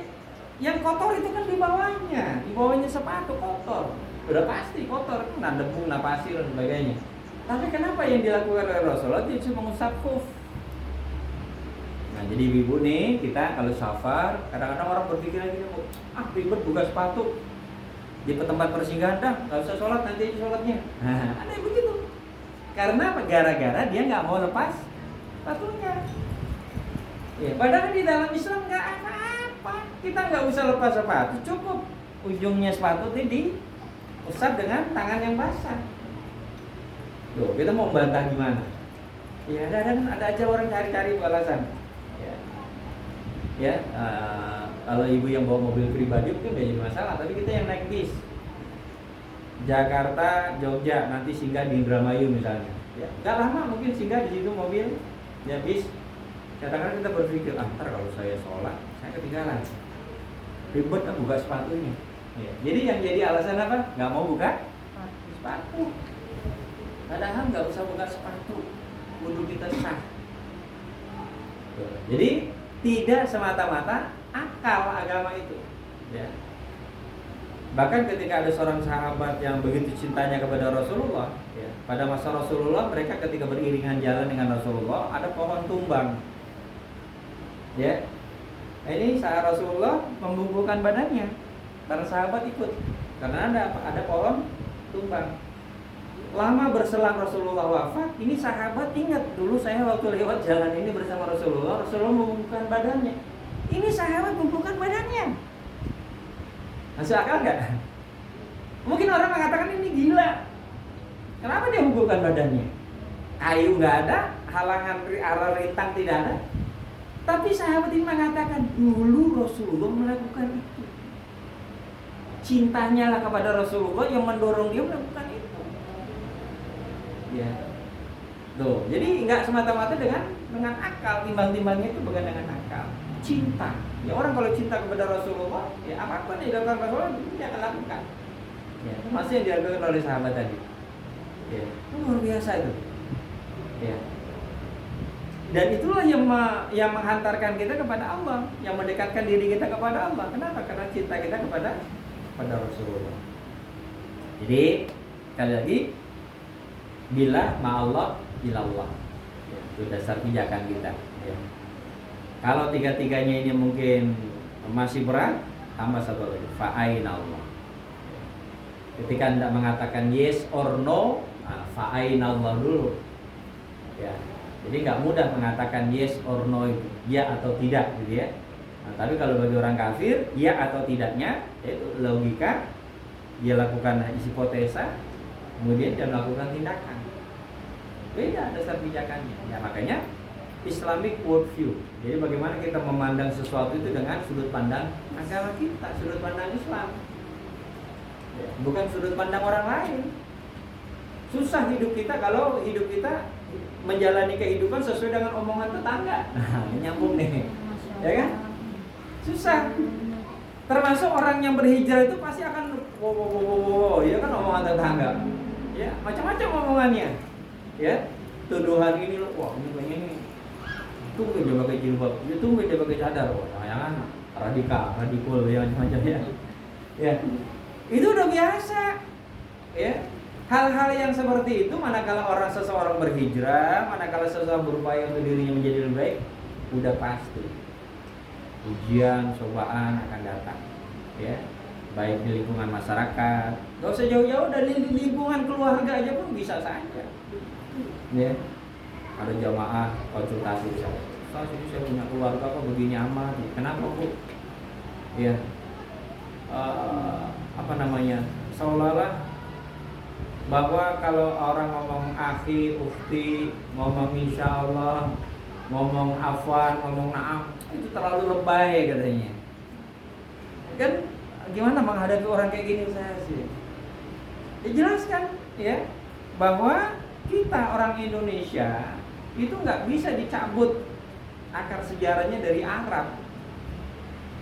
yang kotor itu kan di bawahnya sepatu kotor, udah pasti kotor, kena debu, kena pasir dan sebagainya. Tapi kenapa yang dilakukan oleh Rasulullah itu cuma mengusap khuf? Nah, jadi ibu nih, kita kalau safar, kadang-kadang orang berpikir lagi, ribet buka sepatu di tempat persinggahan, dah nggak usah sholat, nanti aja sholatnya. Nah, ada yang begitu. Karena apa? Gara-gara dia nggak mau lepas sepatunya. Ya, padahal di dalam Islam nggak apa-apa. Kita nggak usah lepas sepatu, cukup ujungnya sepatu ini diusap dengan tangan yang basah. Loh, kita mau bantah gimana? Ya, ada aja orang cari-cari alasan. Ya, kalau ibu yang bawa mobil pribadi mungkin nggak jadi masalah, tapi kita yang naik bis Jakarta, Jogja, nanti singgah di Indramayu misalnya, ya nggak lama mungkin singgah di situ mobil, ya bis. Kadang-kadang kita berpikir, ntar kalau saya sholat, saya ketinggalan, ribet kan buka sepatunya. Ya. Jadi yang jadi alasan apa? Nggak mau buka sepatu. Padahal nggak usah buka sepatu, wudhu kita sah. Jadi tidak semata-mata akal agama itu, ya. Bahkan ketika ada seorang sahabat yang begitu cintanya kepada Rasulullah, ya, pada masa Rasulullah mereka ketika beriringan jalan dengan Rasulullah ada pohon tumbang, ya. Ini saat Rasulullah membungkukkan badannya, para sahabat ikut karena ada pohon tumbang. Lama berselang Rasulullah wafat, ini sahabat ingat dulu saya waktu lewat jalan ini bersama Rasulullah membungkukkan badannya. Ini sahabat membungkukkan badannya. Masuk akal nggak? Mungkin orang mengatakan ini gila. Kenapa dia membungkukkan badannya? Kayu nggak ada, halangan arah rintang tidak ada. Tapi sahabat ini mengatakan dulu Rasulullah melakukan itu. Cintanya lah kepada Rasulullah yang mendorong dia melakukan itu. Ya, tuh. Jadi nggak semata-mata dengan akal, timbang-timbangnya itu bukan dengan akal. Cinta. Ya orang kalau cinta kepada Rasulullah, ya apapun yang dilakukan Rasulullah dia akan lakukan. Ya, termasuk yang dilakukan oleh sahabat tadi. Ya, itu luar biasa itu. Ya. Dan itulah yang menghantarkan kita kepada Allah, yang mendekatkan diri kita kepada Allah. Kenapa? Karena cinta kita kepada Rasulullah. Jadi sekali lagi, bila ma'allah ilallah, ya, itu dasar pijakan kita, ya. Kalau tiga-tiganya ini mungkin masih berat, tambah satu lagi, fa'ainallah. Ketika Anda mengatakan yes or no, fa'ainallah dulu, ya. Jadi nggak mudah mengatakan yes or no itu, ya atau tidak gitu ya. Nah, tapi kalau bagi orang kafir, ya atau tidaknya itu logika, dia lakukan hipotesa, kemudian dia melakukan tindakan. Beda dasar pijakannya. Ya makanya Islamic worldview. Jadi bagaimana kita memandang sesuatu itu dengan sudut pandang agama kita, sudut pandang Islam. Ya, bukan sudut pandang orang lain. Susah hidup kita kalau hidup kita menjalani kehidupan sesuai dengan omongan tetangga. Nah, nyambung nih. Ya kan? Susah. Termasuk orang yang berhijrah itu pasti akan wow, ya kan omongan tetangga. Ya, macam-macam omongannya. Ya, tuduhan ini loh, wah ini pengen ini. Tunggu dia pakai jilbab, tunggu dia pakai cadar, wah jangan radikal ya macam-macam ya. Ya, itu udah biasa. Ya, hal-hal yang seperti itu manakala seseorang berhijrah, manakala seseorang berupaya untuk dirinya menjadi lebih baik, udah pasti ujian, cobaan akan datang. Ya, baik di lingkungan masyarakat, gak usah jauh-jauh, dari lingkungan keluarga aja pun bisa saja. Ya, ada jamaah konsultasi saya punya keluarga kok begini amat, kenapa Bu? Ya, seolah-olah bahwa kalau orang ngomong akhi, ukhti, ngomong insya Allah, ngomong afwan, ngomong na'am, itu terlalu lebay katanya. Kan gimana menghadapi orang kayak gini saya sih? Dijelaskan ya bahwa kita orang Indonesia itu nggak bisa dicabut akar sejarahnya dari Arab.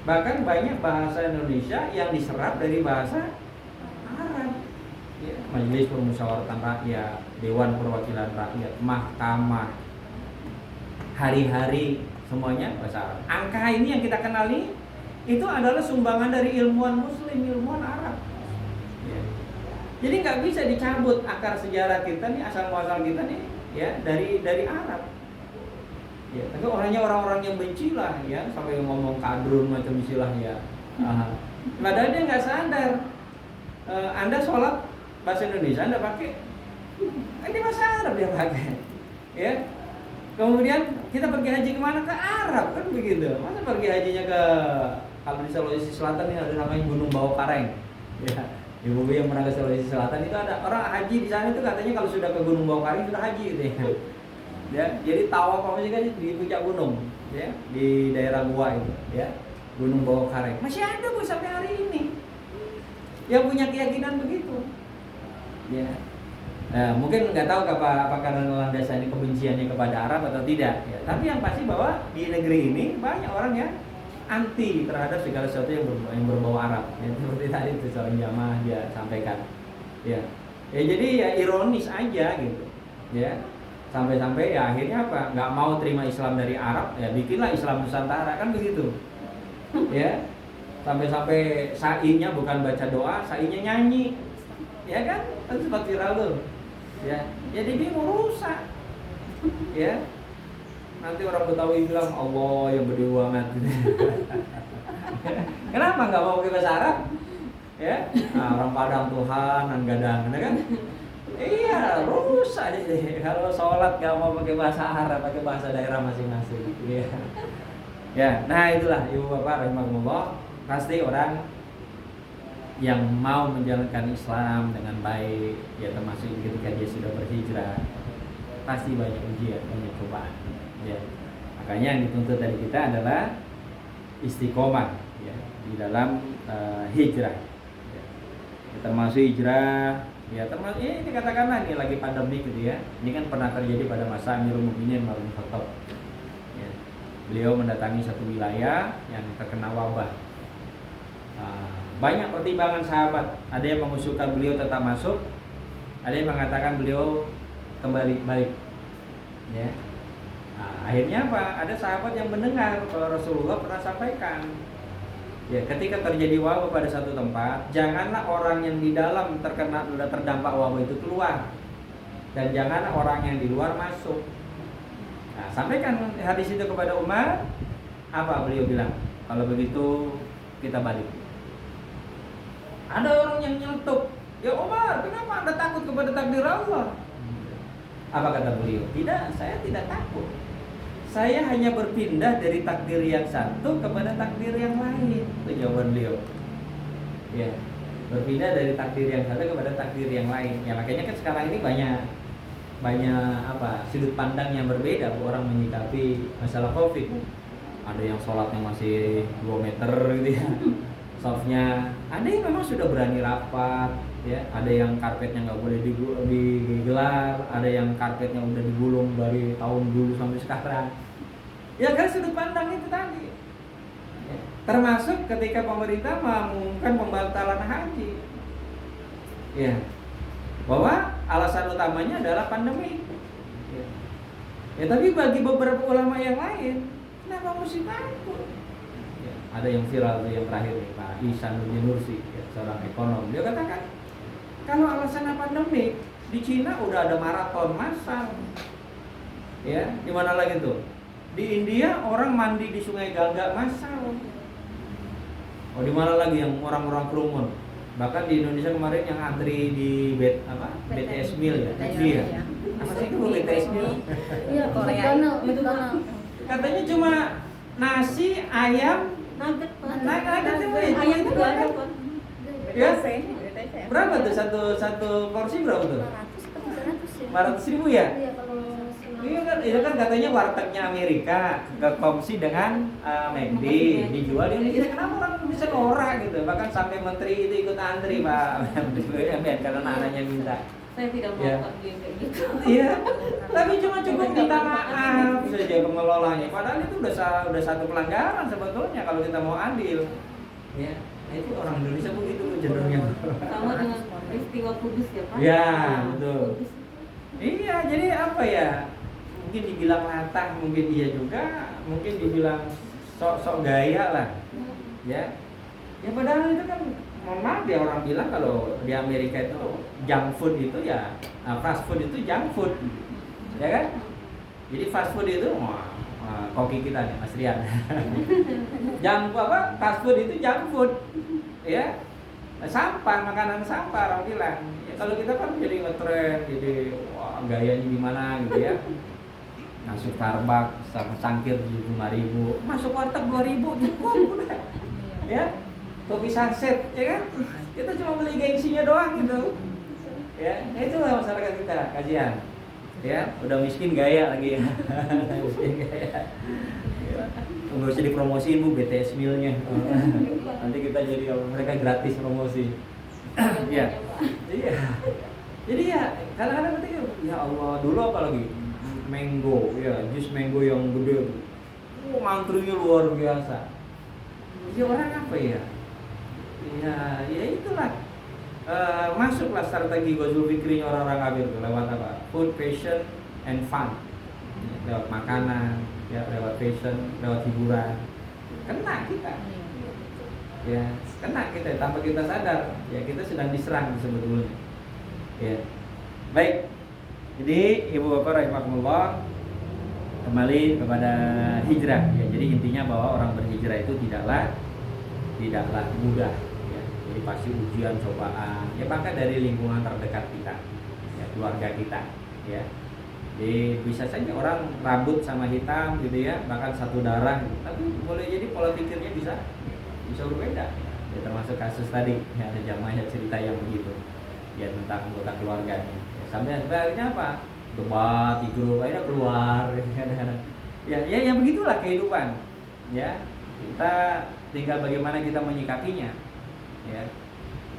Bahkan banyak bahasa Indonesia yang diserap dari bahasa Arab. Ya, Majelis Permusyawaratan Rakyat, Dewan Perwakilan Rakyat, Mahkamah, hari-hari semuanya bahasa Arab. Angka ini yang kita kenali itu adalah sumbangan dari ilmuwan Muslim, ilmuwan Arab. Ya. Jadi nggak bisa dicabut akar sejarah kita nih, asal muasal kita nih, ya dari Arab. Ya, tapi orang-orang yang benci lah, ya sampai ngomong kadrun macam istilah ya. Padahal dia nggak sadar. Anda sholat bahasa Indonesia, Anda pakai ini bahasa Arab dia pakai, ya. Kemudian kita pergi haji kemana? Ke Arab kan begitu. Masa pergi hajinya ke, kalau di Sulawesi Selatan ini ada namanya Gunung Bawah Kareng, ya. Ibu yang pernah ke Sulawesi Selatan itu ada orang haji di sana itu katanya kalau sudah ke Gunung Bawah Kareng sudah haji gitu ya. Ya, jadi tawaf apa sih kan di puncak gunung, ya, di daerah gua itu, ya, Gunung Bawah Kareng. Masih ada Bu sampai hari ini yang punya keyakinan begitu, ya. Nah, mungkin nggak tahu apa karena landasannya kebenciannya kepada Arab atau tidak, ya. Tapi yang pasti bahwa di negeri ini banyak orang yang anti terhadap segala sesuatu yang berbau Arab, ya, seperti tadi itu seorang jamaah dia sampaikan, ya. Ya jadi ya ironis aja gitu, ya. Sampai-sampai ya akhirnya apa? Nggak mau terima Islam dari Arab, ya bikinlah Islam Nusantara kan begitu, ya. Sampai-sampai sa'inya bukan baca doa, sa'inya nyanyi, ya kan? Itu sempat viral tuh, ya. Jadi dia merusak, ya. Nanti orang Betawi bilang Allah yang berdua banget. Kenapa nggak mau pakai bahasa Arab? Ya, nah, orang Padang Tuhan, Gadang, kan? Iya, rusak deh. Kalau sholat nggak mau pakai bahasa Arab, pakai bahasa daerah masing-masing. Ya, ya. Nah itulah ibu bapak rahimahullah. Pasti orang yang mau menjalankan Islam dengan baik, ya termasuk ketika dia sudah berhijrah, pasti banyak ujian, banyak cobaan. Ya. Makanya yang dituntut dari kita adalah istiqomah, ya, di dalam hijrah. Ya. Termasuk hijrah, ya termasuk ini katakanlah ini lagi pandemi gitu ya. Ini kan pernah terjadi pada masa Amirul Mukminin Umar bin Khattab. Ya. Beliau mendatangi satu wilayah yang terkena wabah. Banyak pertimbangan sahabat. Ada yang mengusulkan beliau tetap masuk, ada yang mengatakan beliau kembali balik. Ya. Nah, akhirnya apa? Ada sahabat yang mendengar kalau Rasulullah pernah sampaikan, ya ketika terjadi wabah pada satu tempat, janganlah orang yang di dalam terdampak wabah itu keluar, dan janganlah orang yang di luar masuk. Nah, sampaikan hadis itu kepada Umar. Apa beliau bilang? Kalau begitu kita balik. Ada orang yang nyeletuk, ya Umar, kenapa Anda takut kepada takdir Allah? Apa kata beliau? Tidak, saya tidak takut. Saya hanya berpindah dari takdir yang satu kepada takdir yang lain. Itu jawaban beliau. Ya, berpindah dari takdir yang satu kepada takdir yang lain. Ya makanya kan sekarang ini banyak sudut pandang yang berbeda orang menyikapi masalah Covid. Ada yang sholatnya masih 2 meter gitu ya. Softnya, ada yang memang sudah berani rapat, ya. Ada yang karpetnya nggak boleh digelar, ada yang karpetnya udah digulung dari tahun dulu sampai sekarang. Ya kan sudut pandang itu tadi. Ya. Termasuk ketika pemerintah mengumumkan pembatalan haji, ya, bahwa alasan utamanya adalah pandemi. Ya. Ya tapi bagi beberapa ulama yang lain, kenapa mesti takut? Ada yang viral yang terakhir nih, Pak Ihsanuddin Nursi, ya, seorang ekonom. Dia katakan kalau alasan pandemi di Cina udah ada maraton massal, ya di mana lagi tuh? Di India orang mandi di Sungai Gangga massal. Oh di mana lagi yang orang-orang kerumun? Bahkan di Indonesia kemarin yang antri di BTS Meal ya, iya. Apa sih itu BTS Meal? Iya, Korea. Katanya cuma nasi, ayam, nugget Ayam juga ada kok. Ya? Berapa tuh satu porsi berapa tuh? 500.000 ya? Iya kalau Iya kan, itu kan katanya wartegnya Amerika ke kongsi dengan McD dijual di Indonesia. Kenapa orang bisa norak gitu? Bahkan sampai menteri itu ikut antri Pak BUMN karena anaknya minta. saya tidak mau kayak gitu. Iya, tapi cuma cukup minta maaf saja pengelolanya. Padahal itu udah satu pelanggaran sebetulnya kalau kita mau adil. Ya, nah itu orang Indonesia begitu cenderungnya. Sama dengan peristiwa Kudus ya Pak? Ya, betul. Iya, jadi apa ya? Mungkin dibilang latah, mungkin iya juga, mungkin dibilang sok-sok gaya lah. Ya. Ya padahal itu kan mohon maaf ya, orang bilang kalau di Amerika itu junk food itu ya fast food itu junk food, ya kan? Jadi fast food itu koki kita nih Mas Rian. Fast food itu junk food, ya. Sampah, makanan sampah orang bilang. Ya, kalau kita kan jadi ngetren, jadi gayanya gimana gitu ya. Masuk Starbucks sama cangkir 5.000, masuk warteg 2.000 cukup udah. Ya. Kopi sunset, ya kan? Kita cuma beli gengsinya doang gitu. Ya, itulah masyarakat kita, kajian. Ya, udah miskin gaya lagi ya. Miskin gaya. Nggak usah dipromosiin Bu BTS meal-nya. Nanti kita jadi mereka gratis promosi. Ya. Iya. Jadi ya kadang-kadang ketika ya Allah, dulu apalagi mango, ya jus mango yang gede. Antrinya luar biasa. Ya orang apa ya? Ya itulah. Masuklah strategi Ghazul Fikri orang-orang kafir itu lewat apa? Food, fashion, and fun. Lewat makanan, ya lewat fashion, lewat hiburan. Kena kita. Ya, kena kita tanpa kita sadar. Ya kita sedang diserang sebetulnya. Ya. Baik. Jadi Ibu Bapak rahimakumullah, kembali kepada hijrah. Ya, jadi intinya bahwa orang berhijrah itu tidaklah mudah. Jadi pasti ujian, cobaan, ya bahkan dari lingkungan terdekat kita, ya keluarga kita, ya. Jadi bisa saja orang rambut sama hitam gitu ya, bahkan satu darah, tapi boleh jadi pola pikirnya bisa berbeda. Ya, termasuk kasus tadi, ya ada jamaah cerita yang begitu, ya tentang anggota keluarganya. Ya, sampai akhirnya apa? Debat di grup, akhirnya keluar. Ya yang begitulah kehidupan. Ya kita tinggal bagaimana kita menyikapinya. Ya.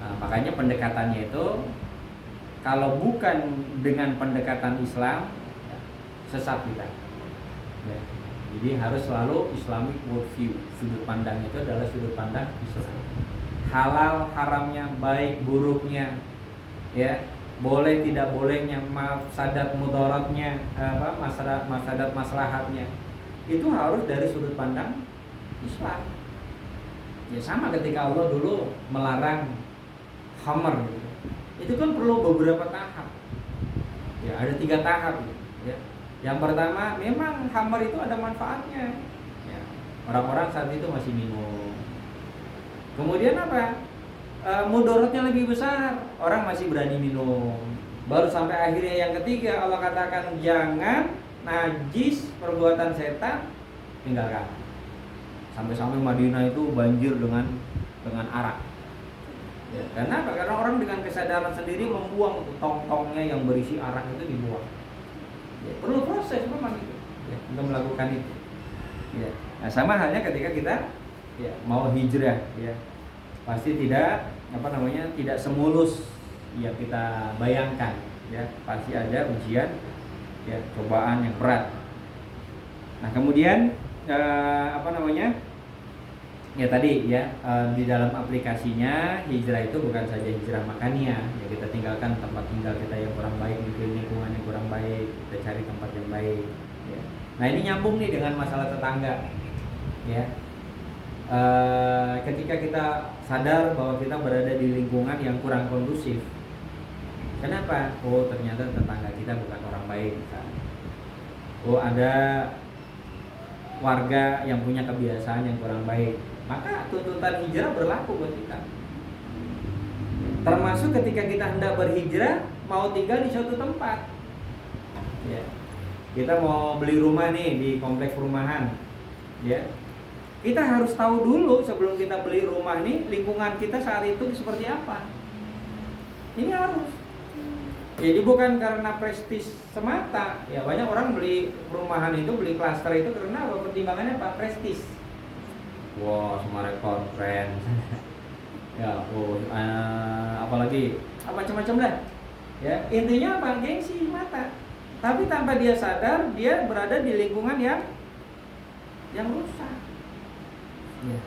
Nah, makanya pendekatannya itu kalau bukan dengan pendekatan Islam, ya, sesat kita. Ya. Jadi harus selalu Islamic worldview. Sudut pandang itu adalah sudut pandang Islam. Halal haramnya, baik buruknya, ya boleh tidak bolehnya, mafsadat mudaratnya, mafsadat maslahatnya, itu harus dari sudut pandang Islam. Ya sama ketika Allah dulu melarang khamr gitu. Itu kan perlu beberapa tahap. Ya ada 3 tahap gitu, ya. Yang pertama memang khamr itu ada manfaatnya. Ya, orang-orang saat itu masih minum. Kemudian apa? Mudaratnya lebih besar, orang masih berani minum. Baru sampai akhirnya yang ketiga Allah katakan jangan najis perbuatan setan, tinggalkan. Sampai-sampai Madinah itu banjir dengan arak. Ya, karena apa? Karena orang dengan kesadaran sendiri membuang tong-tongnya yang berisi arak itu dibuang. Ya, perlu proses memang itu, ya, untuk melakukan itu. Ya. Nah, sama halnya ketika kita ya mau hijrah, ya pasti tidak tidak semulus yang kita bayangkan. Ya pasti ada ujian, ya cobaan yang berat. Nah kemudian ya tadi ya di dalam aplikasinya hijrah itu bukan saja hijrah makania, ya kita tinggalkan tempat tinggal kita yang kurang baik, lingkungan yang kurang baik, kita cari tempat yang baik, ya. Nah ini nyambung nih dengan masalah tetangga, ya ketika kita sadar bahwa kita berada di lingkungan yang kurang kondusif, kenapa? Oh ternyata tetangga kita bukan orang baik, misalnya. Oh ada warga yang punya kebiasaan yang kurang baik, maka tuntutan hijrah berlaku buat kita. Termasuk ketika kita hendak berhijrah mau tinggal di suatu tempat, ya. Kita mau beli rumah nih di kompleks perumahan, ya. Kita harus tahu dulu sebelum kita beli rumah nih lingkungan kita saat itu seperti apa. Ini harus. Jadi bukan karena prestis semata. Ya banyak orang beli perumahan itu, beli klaster itu karena pertimbangannya apa? Prestis. Wah, semua rekor keren. Ya, apalagi macam-macam lah. Ya, intinya apa? Gengsi mata. Tapi tanpa dia sadar, dia berada di lingkungan yang rusak. Ya.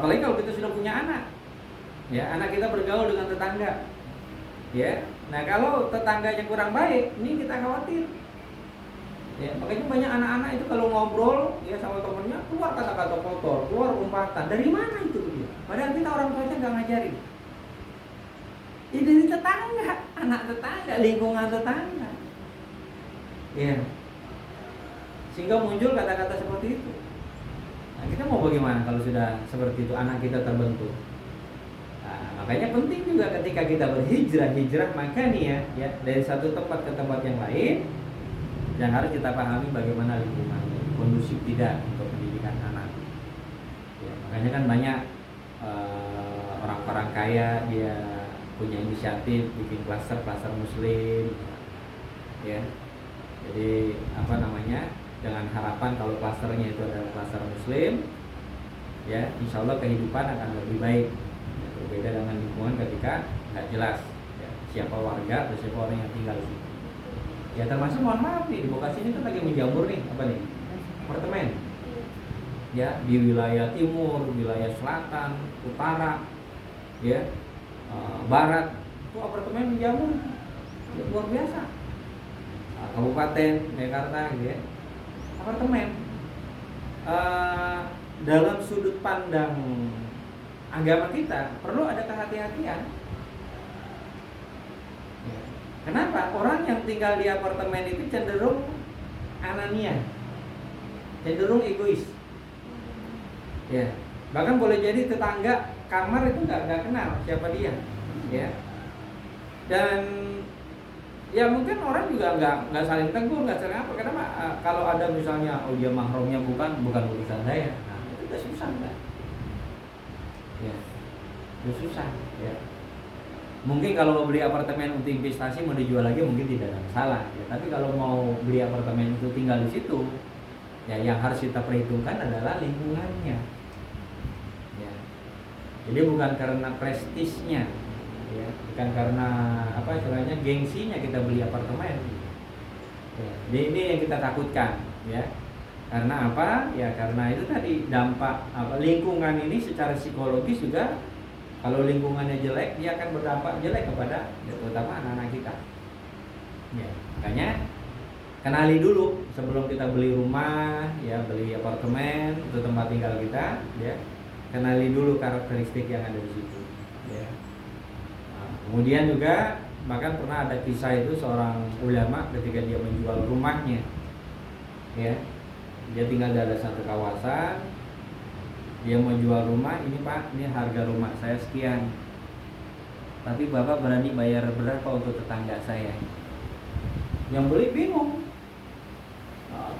Apalagi kalau kita sudah punya anak. Ya, anak kita bergaul dengan tetangga. Ya, nah kalau tetangganya kurang baik, ini kita khawatir. Ya, makanya banyak anak-anak itu kalau ngobrol ya sama temennya keluar kata-kata kotor, keluar umpatan. Dari mana itu dia? Padahal kita orang tuanya nggak ngajarin. Ini tetangga, anak tetangga, lingkungan tetangga. Ya. Sehingga muncul kata-kata seperti itu. Nah, kita mau bagaimana kalau sudah seperti itu anak kita terbentuk? Nah, makanya penting juga ketika kita berhijrah, maka nih ya dari satu tempat ke tempat yang lain, yang harus kita pahami bagaimana lingkungannya kondusif tidak untuk pendidikan anak. Ya, makanya kan banyak orang-orang kaya dia punya inisiatif bikin klaster muslim, ya. Jadi apa namanya? Dengan harapan kalau klasternya itu adalah klaster muslim, ya, insya Allah kehidupan akan lebih baik. Ya, berbeda dengan lingkungan ketika nggak jelas ya, siapa warga atau siapa orang yang tinggal di situ. Ya termasuk mohon maaf nih di Bekasi ini kan lagi menjamur nih apa nih? Apartemen. Ya di wilayah timur, wilayah selatan, utara, ya barat itu apartemen menjamur ya, luar biasa. Kabupaten Jakarta gitu ya. Apartemen dalam sudut pandang agama kita perlu ada kehati-hatian. Ya. Kenapa? Orang yang tinggal di apartemen itu cenderung anania, cenderung egois. Ya, bahkan boleh jadi tetangga kamar itu nggak kenal siapa dia, ya. Dan ya mungkin orang juga nggak saling tegur, nggak saling apa. Kenapa? Kalau ada misalnya, oh dia mahramnya bukan urusan saya, nah itu udah susah kan? Ya, udah susah. Ya. Mungkin kalau mau beli apartemen untuk investasi mau dijual lagi mungkin tidak ada masalah. Ya. Tapi kalau mau beli apartemen itu tinggal di situ, ya yang harus kita perhitungkan adalah lingkungannya. Ya. Jadi bukan karena prestisnya. Ya, bukan karena apa istilahnya gengsinya kita beli apartemen. Ya, jadi ini yang kita takutkan, ya. Karena apa? Ya karena itu tadi dampak apa, lingkungan ini secara psikologis juga kalau lingkungannya jelek dia akan berdampak jelek kepada ya, terutama anak-anak kita. Ya, makanya kenali dulu sebelum kita beli rumah, ya beli apartemen untuk tempat tinggal kita, ya. Kenali dulu karakteristik yang ada di situ, ya. Kemudian juga bahkan pernah ada kisah itu seorang ulama ketika dia menjual rumahnya, ya dia tinggal di ada satu kawasan, dia mau jual rumah, ini Pak, ini harga rumah saya sekian, tapi Bapak berani bayar berapa untuk tetangga saya? Yang beli bingung,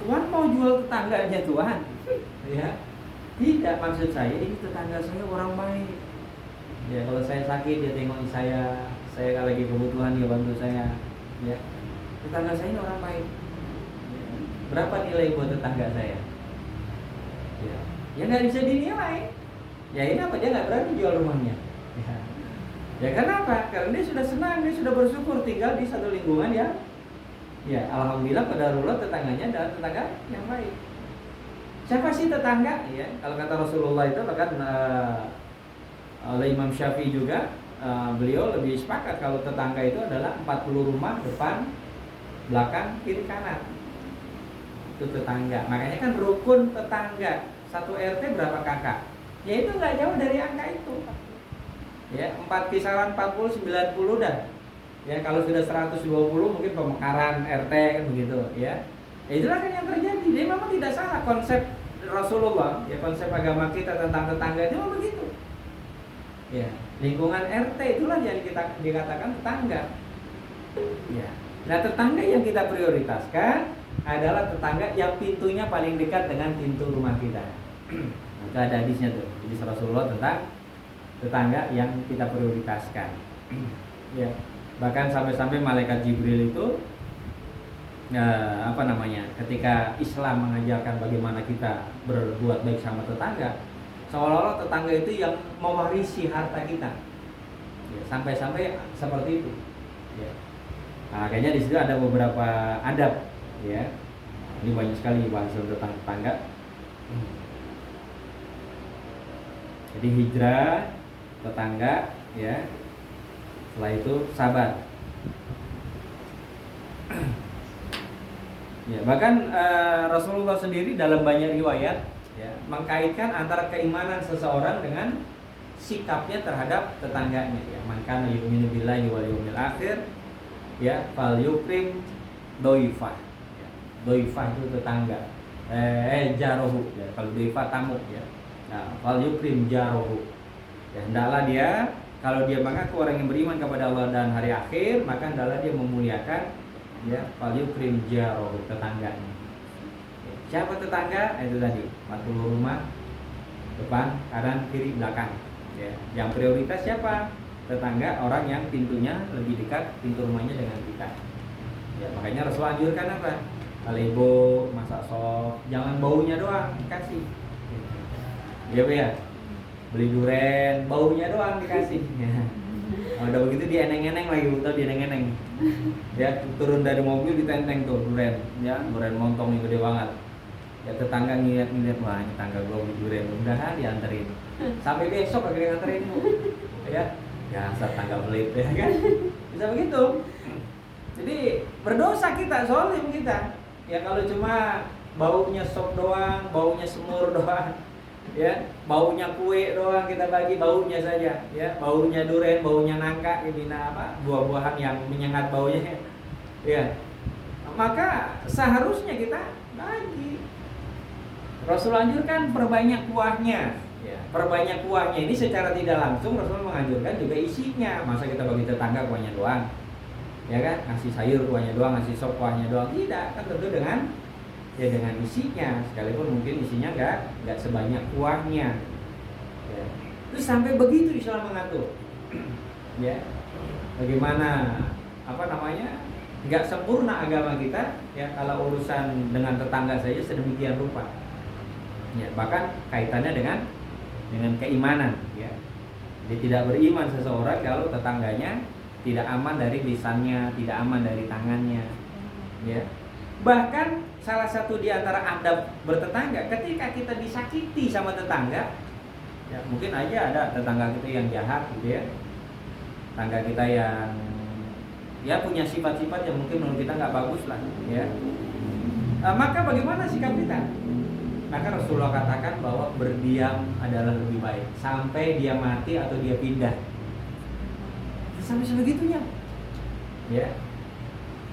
Tuhan mau jual tetangganya Tuhan, ya tidak, maksud saya ini tetangga saya orang baik. Ya kalau saya sakit dia tengok saya kalau lagi kebutuhan dia bantu saya. Ya tetangga saya ini orang baik. Ya. Berapa nilai buat tetangga saya? Ya nggak bisa dinilai. Ya ini apa dia nggak berani jual rumahnya. Ya kenapa? Karena dia sudah senang, dia sudah bersyukur tinggal di satu lingkungan ya. Ya alhamdulillah qadarullah tetangganya adalah tetangga yang baik. Siapa sih tetangga? Ya kalau kata Rasulullah itu bahkan oleh Imam Syafi'i juga beliau lebih sepakat kalau tetangga itu adalah 40 rumah depan, belakang, kiri, kanan. Itu tetangga. Makanya kan rukun tetangga. Satu RT berapa kakak? Ya itu nggak jauh dari angka itu. Ya 4 kisaran 40 90 dah. Ya kalau sudah 120 mungkin pemekaran RT kan begitu ya. Ya itulah kan yang terjadi. Jadi memang tidak salah konsep Rasulullah, ya konsep agama kita tentang tetangga itu memang begitu. Ya, lingkungan RT itulah yang kita dikatakan tetangga. Ya. Nah, tetangga yang kita prioritaskan adalah tetangga yang pintunya paling dekat dengan pintu rumah kita. Maka ada hadisnya tuh. Jadi Rasulullah tentang tetangga yang kita prioritaskan. Ya. Bahkan sampai-sampai malaikat Jibril itu ketika Islam mengajarkan bagaimana kita berbuat baik sama tetangga, seolah-olah tetangga itu yang mewarisi harta kita, ya, sampai-sampai seperti itu. Ya. Nah, kayaknya di situ ada beberapa adab, ya. Ini banyak sekali bahasa tentang tetangga. Jadi hijrah, tetangga, ya. Setelah itu sabar. Ya, bahkan Rasulullah sendiri dalam banyak riwayat ya, mengkaitkan antara keimanan seseorang dengan sikapnya terhadap tetangganya. Ya, man kana yu'minu billahi wal yawmil akhir, ya, fal yukrim doifah. Ya, doifah itu tetangga. Jarohu. Ya, kalau doifah tamu, ya. Nah, fal yukrim jarohu. Ya, hendaklah dia, kalau dia mengaku orang yang beriman kepada Allah dan hari akhir, maka hendaklah dia memuliakan, ya, fal yukrim jarohu, tetangganya. Ya, siapa tetangga? Itu tadi 40 rumah, depan, kanan, kiri, belakang. Ya, yang prioritas siapa? Tetangga, orang yang pintunya lebih dekat pintu rumahnya dengan kita. Ya, makanya Rasulullah anjurkan apa? Kalau ibu masak sop, jangan baunya doang dikasih. Ya, ya. Beli duren, baunya doang dikasih. Ya. Udah begitu dieneng-eneng lagi, betul dieneng-eneng. Ya, turun dari mobil ditenteng tuh duren, ya, duren montong yang gede banget. Ya, tetangga ngeliat, wah ini tangga gue beli duren, mudah-mudahan dianterin. Sampai besok akhirnya nganterin bu. Ya asal tangga pelit, ya kan? Bisa begitu. Jadi berdosa kita, zolim kita. Ya kalau cuma baunya sop doang, baunya semur doang, ya, baunya kue doang kita bagi, baunya saja, ya, baunya duren, baunya nangka, ini apa, buah-buahan yang menyengat baunya, ya, maka seharusnya kita bagi. Rasul anjurkan perbanyak kuahnya, ya, perbanyak kuahnya. Ini secara tidak langsung Rasul menganjurkan juga isinya. Masa kita bagi tetangga kuahnya doang, ya kan? Ngasih sayur kuahnya doang, ngasih sop kuahnya doang, tidak, kan tentu dengan, ya, dengan isinya. Sekalipun mungkin isinya nggak sebanyak kuahnya, ya. Terus sampai begitu Islam mengatur, ya, bagaimana apa namanya, nggak sempurna agama kita, ya, kalau urusan dengan tetangga saja sedemikian rupa, ya, bahkan kaitannya dengan keimanan, ya. Jadi tidak beriman seseorang kalau tetangganya tidak aman dari lisannya, tidak aman dari tangannya, ya. Bahkan salah satu di antara adab bertetangga, ketika kita disakiti sama tetangga, ya, mungkin aja ada tetangga kita yang jahat, gitu ya, tetangga kita yang, ya, punya sifat-sifat yang mungkin menurut kita nggak bagus lah, ya. Maka bagaimana sikap kita? Maka Rasulullah katakan bahwa berdiam adalah lebih baik sampai dia mati atau dia pindah. Sampai sebegitunya, ya.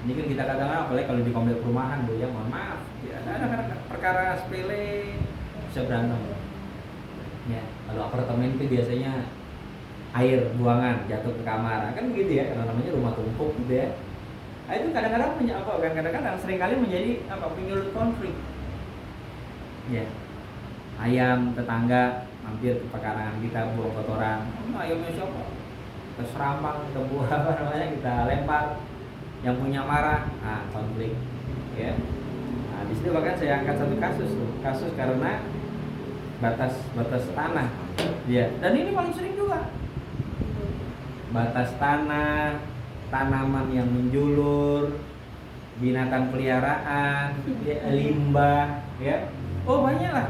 Ini kan kita katakan apalagi kalau di komplek perumahan, bu, ya, mohon maaf, ya, ada perkara sepele bisa berantem, ya. Kalau apartemen itu biasanya air buangan jatuh ke kamar, kan begitu ya, karena namanya rumah tumpuk, gitu ya. Nah, itu kadang-kadang kadang-kadang seringkali menjadi penyulut konflik. Ya, ayam tetangga mampir ke pekarangan kita buang kotoran, ayamnya siapa? Kita serampang, kita buang kita lempar, yang punya marah, konflik, ya. Nah, di sini bahkan saya angkat satu kasus karena batas tanah, ya. Dan ini paling sering juga batas tanah, tanaman yang menjulur, binatang peliharaan, ya, limbah, ya. Oh, banyak lah,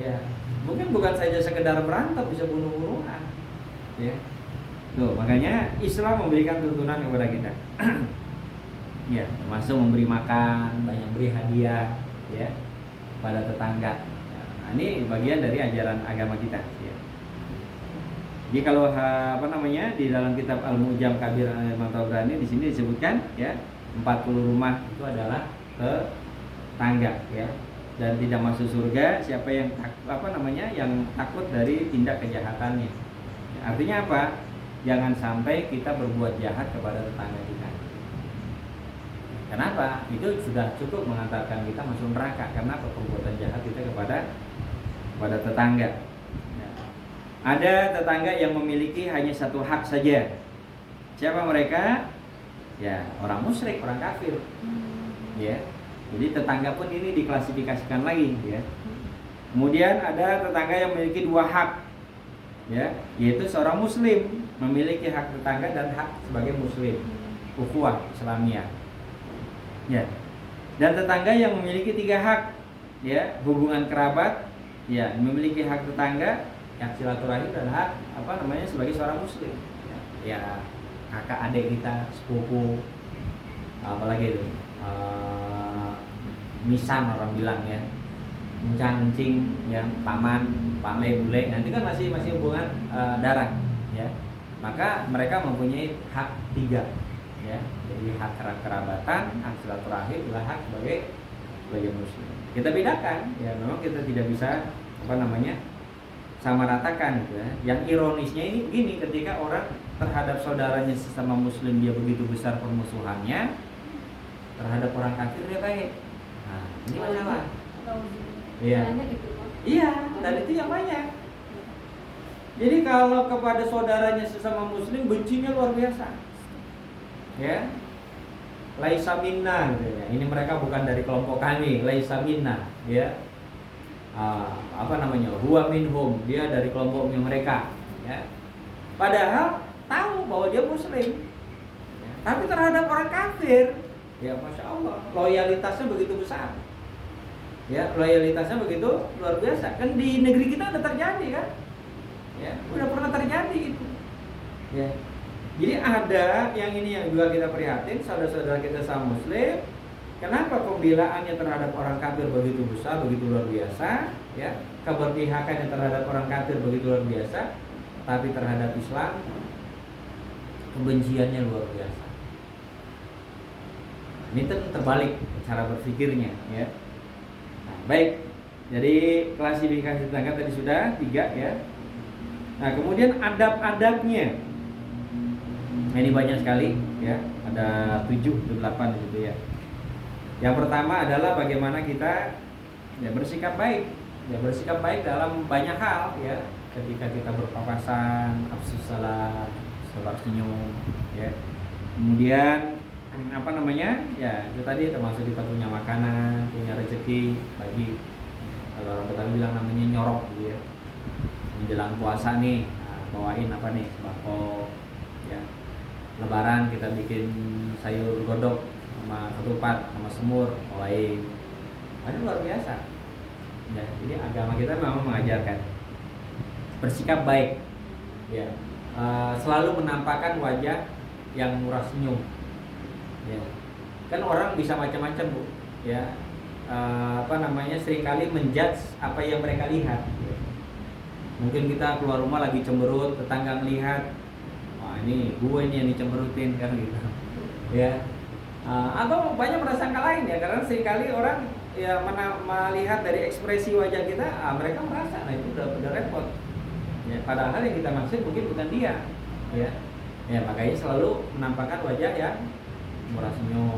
ya. Mungkin bukan saja sekedar berantem, bisa bunuh-bunuhan, ya. Tuh, makanya Islam memberikan tuntunan kepada kita, ya, termasuk memberi makan, banyak beri hadiah, ya, pada tetangga. Nah, ini bagian dari ajaran agama kita, ya. Jadi kalau di dalam kitab Al-Mu'jam Kabir Al-Imam Tabrani di sini disebutkan, ya, 40 rumah itu adalah tetangga, ya. Dan tidak masuk surga siapa yang yang takut dari tindak kejahatannya. Ya, artinya apa? Jangan sampai kita berbuat jahat kepada tetangga kita. Kenapa? Itu sudah cukup mengantarkan kita masuk neraka. Karena perbuatan jahat kita kepada tetangga. Ya. Ada tetangga yang memiliki hanya satu hak saja. Siapa mereka? Ya, orang musyrik, orang kafir. Ya. Jadi tetangga pun ini diklasifikasikan lagi, ya. Kemudian ada tetangga yang memiliki dua hak, ya, yaitu seorang muslim memiliki hak tetangga dan hak sebagai muslim, ukhuwah Islamiyah, ya. Dan tetangga yang memiliki tiga hak, ya, hubungan kerabat, ya, memiliki hak tetangga, hak silaturahim, dan hak sebagai seorang muslim, ya, kakak adik kita, sepupu, apalagi itu. Misan orang bilang, ya, mencing, ya, paman, pame, bule, nanti kan masih hubungan darah, ya. Maka mereka mempunyai hak 3, ya. Jadi hak kerabatan, hak silaturahim, hak sebagai muslim. Kita bedakan, ya, memang kita tidak bisa sama ratakan, gitu ya. Yang ironisnya ini begini, ketika orang terhadap saudaranya sesama muslim dia begitu besar permusuhannya, terhadap orang kafir dia baik. Nah, ini masalah. Iya. Iya, dan itu yang banyak. Jadi kalau kepada saudaranya sesama muslim bencinya luar biasa. Ya. Laisa minna, gitu ya. Ini mereka bukan dari kelompok kami, laisa minna, ya. Huwa minhum, dia dari kelompoknya mereka, ya. Padahal tahu bahwa dia muslim. Ya. Tapi terhadap orang kafir, ya Masya Allah, loyalitasnya begitu besar. Ya, loyalitasnya begitu luar biasa. Kan di negeri kita ada terjadi kan? Ya, udah pernah terjadi itu. Ya. Jadi ada yang juga kita prihatin, saudara-saudara kita sama muslim, kenapa pembelaannya terhadap orang kafir begitu besar, begitu luar biasa, ya? Keberpihakannya terhadap orang kafir begitu luar biasa, tapi terhadap Islam kebenciannya luar biasa. Ini terbalik cara berpikirnya, ya. Nah, baik. Jadi klasifikasi tetangga tadi sudah 3, ya. Nah, kemudian adab-adabnya. Nah, ini banyak sekali, ya. Ada 7 atau 8 gitu, ya. Yang pertama adalah bagaimana kita bersikap baik. Ya, bersikap baik dalam banyak hal, ya. Ketika kita berpapasan, afsus salam, sabar senyum, ya. Kemudian ya itu tadi termasuk kita punya makanan, punya rezeki bagi, kalau orang Betawi bilang namanya nyorok, gitu ya. Menjelang puasa nih, bawain sembako, ya. Lebaran kita bikin sayur godok sama ketupat sama semur, bawain. Ini luar biasa. Ya, jadi agama kita memang mengajarkan bersikap baik, ya. Selalu menampakkan wajah yang murah senyum. Ya. Kan orang bisa macam-macam, Bu, ya. Seringkali menjudge apa yang mereka lihat, ya. Mungkin kita keluar rumah lagi cemberut, tetangga melihat, wah ini gue yang dicemberutin, kan gitu, ya. Atau banyak prasangka lain, ya, karena seringkali orang ya melihat dari ekspresi wajah kita, mereka merasa, nah itu udah repot, ya. Padahal yang kita maksud mungkin bukan dia, ya. Ya, makanya selalu menampakkan wajah yang murah senyum,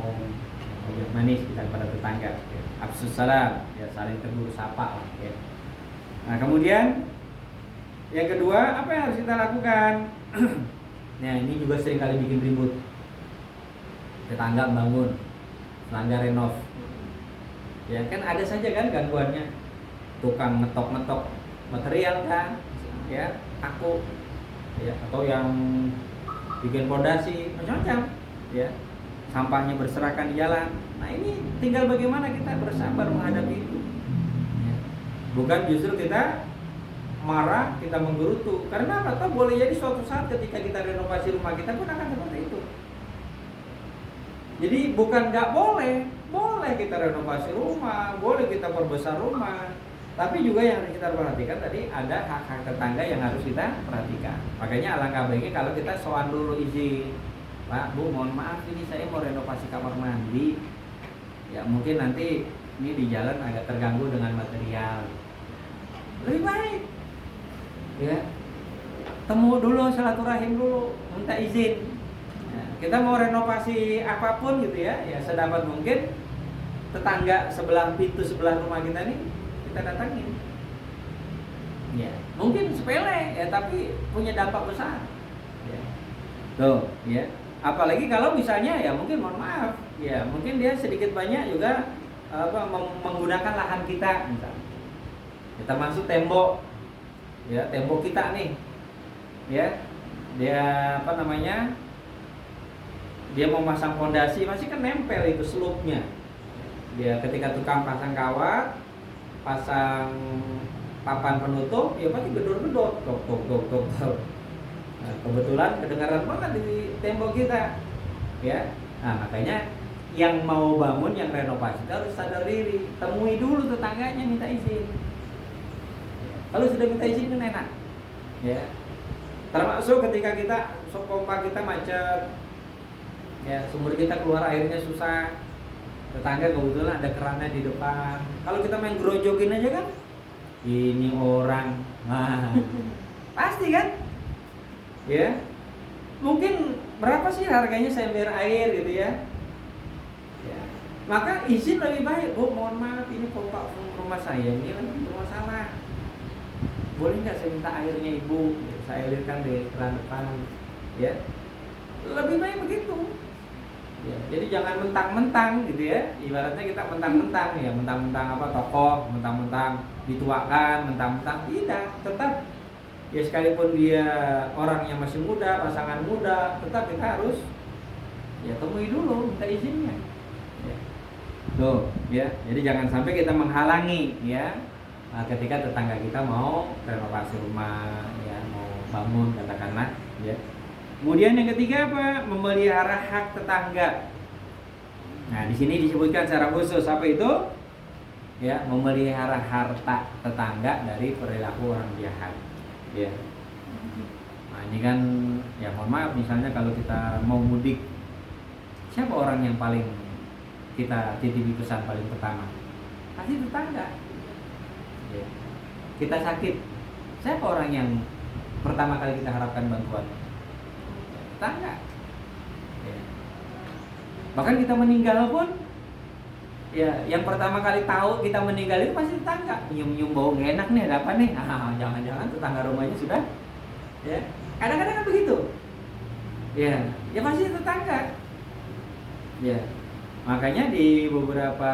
wajah manis kita kepada tetangga, ya. Afsus salam, ya, saling tegur sapa, ya. Nah, kemudian yang kedua, apa yang harus kita lakukan? Nah, ini juga sering kali bikin ribut. Tetangga bangun, tetangga renov, ya kan ada saja kan gangguannya. Tukang ngetok material kan, ya, aku, ya, atau yang bikin pondasi macam-macam, ya. Sampahnya berserakan di jalan. Nah, ini tinggal bagaimana kita bersabar menghadapi itu, ya. Bukan justru kita marah, kita menggerutu. Karena apa? Tahu boleh jadi suatu saat ketika kita renovasi rumah kita pun akan seperti itu. Jadi bukan nggak boleh kita renovasi rumah, boleh kita perbesar rumah, tapi juga yang harus kita perhatikan tadi ada hak-hak tetangga yang harus kita perhatikan. Makanya alangkah baiknya kalau kita soal dulu izin, Pak, Bu, mohon maaf ini saya mau renovasi kamar mandi, ya mungkin nanti ini di jalan agak terganggu dengan material. Lebih baik, ya, temu dulu, silaturahim dulu, minta izin. Kita mau renovasi apapun gitu, ya sedapat mungkin tetangga sebelah pintu sebelah rumah kita nih kita datangin. Ya, mungkin sepele, ya, tapi punya dampak besar. Ya. Tuh, ya. Apalagi kalau misalnya ya mungkin mohon maaf, ya mungkin dia sedikit banyak juga menggunakan lahan kita, misalnya. Ya, termasuk tembok, ya tembok kita nih, ya dia dia mau pasang fondasi masih kan nempel itu selupnya. Dia ketika tukang pasang kawat, pasang papan penutup, ya pasti gedor-gedor, tok. Nah, kebetulan kedengaran banget di tembok kita, ya. Nah, makanya yang mau bangun, yang renovasi itu harus sadar diri, temui dulu tetangganya, minta izin. Kalau sudah minta izin kan enak, ya. Termasuk ketika kita pompa kita macet, ya sumur kita keluar airnya susah, tetangga kebetulan ada kerannya di depan. Kalau kita main gerojokin aja kan, ini orang, nah, pasti kan, ya. Mungkin berapa sih harganya seember air gitu ya? Ya. Maka izin lebih baik. Bu, mohon maaf, ini pompa rumah saya ini lagi bermasalah. Boleh nggak saya minta airnya ibu? Saya alirkan di keran depan, ya. Lebih baik begitu. Ya, jadi jangan mentang-mentang gitu ya. Ibaratnya kita mentang-mentang ya, mentang-mentang apa tokoh, mentang-mentang dituakan, mentang-mentang tidak. Tetap ya sekalipun dia orang yang masih muda, pasangan muda, tetap kita harus ya temui dulu, minta izinnya. Ya. Tuh, ya. Jadi jangan sampai kita menghalangi ya ketika tetangga kita mau renovasi rumah, ya mau bangun katakanlah, ya. Kemudian yang ketiga apa? Memelihara hak tetangga. Nah, di sini disebutkan secara khusus apa itu? Ya, memelihara harta tetangga dari perilaku orang jahat. Ya. Nah, ini kan ya mohon maaf misalnya kalau kita mau mudik, siapa orang yang paling kita titipi pesan paling pertama? Pasti tetangga. Ya. Kita sakit, siapa orang yang pertama kali kita harapkan bantuan? Tetangga. Ya. Bahkan kita meninggal pun ya yang pertama kali tahu kita meninggal itu pasti tetangga. Nyium-nyium bau gak enak nih, ada apa nih? Jangan-jangan tetangga rumahnya sudah ya. Kadang-kadang kan begitu. Ya, ya pasti tetangga. Ya. Makanya di beberapa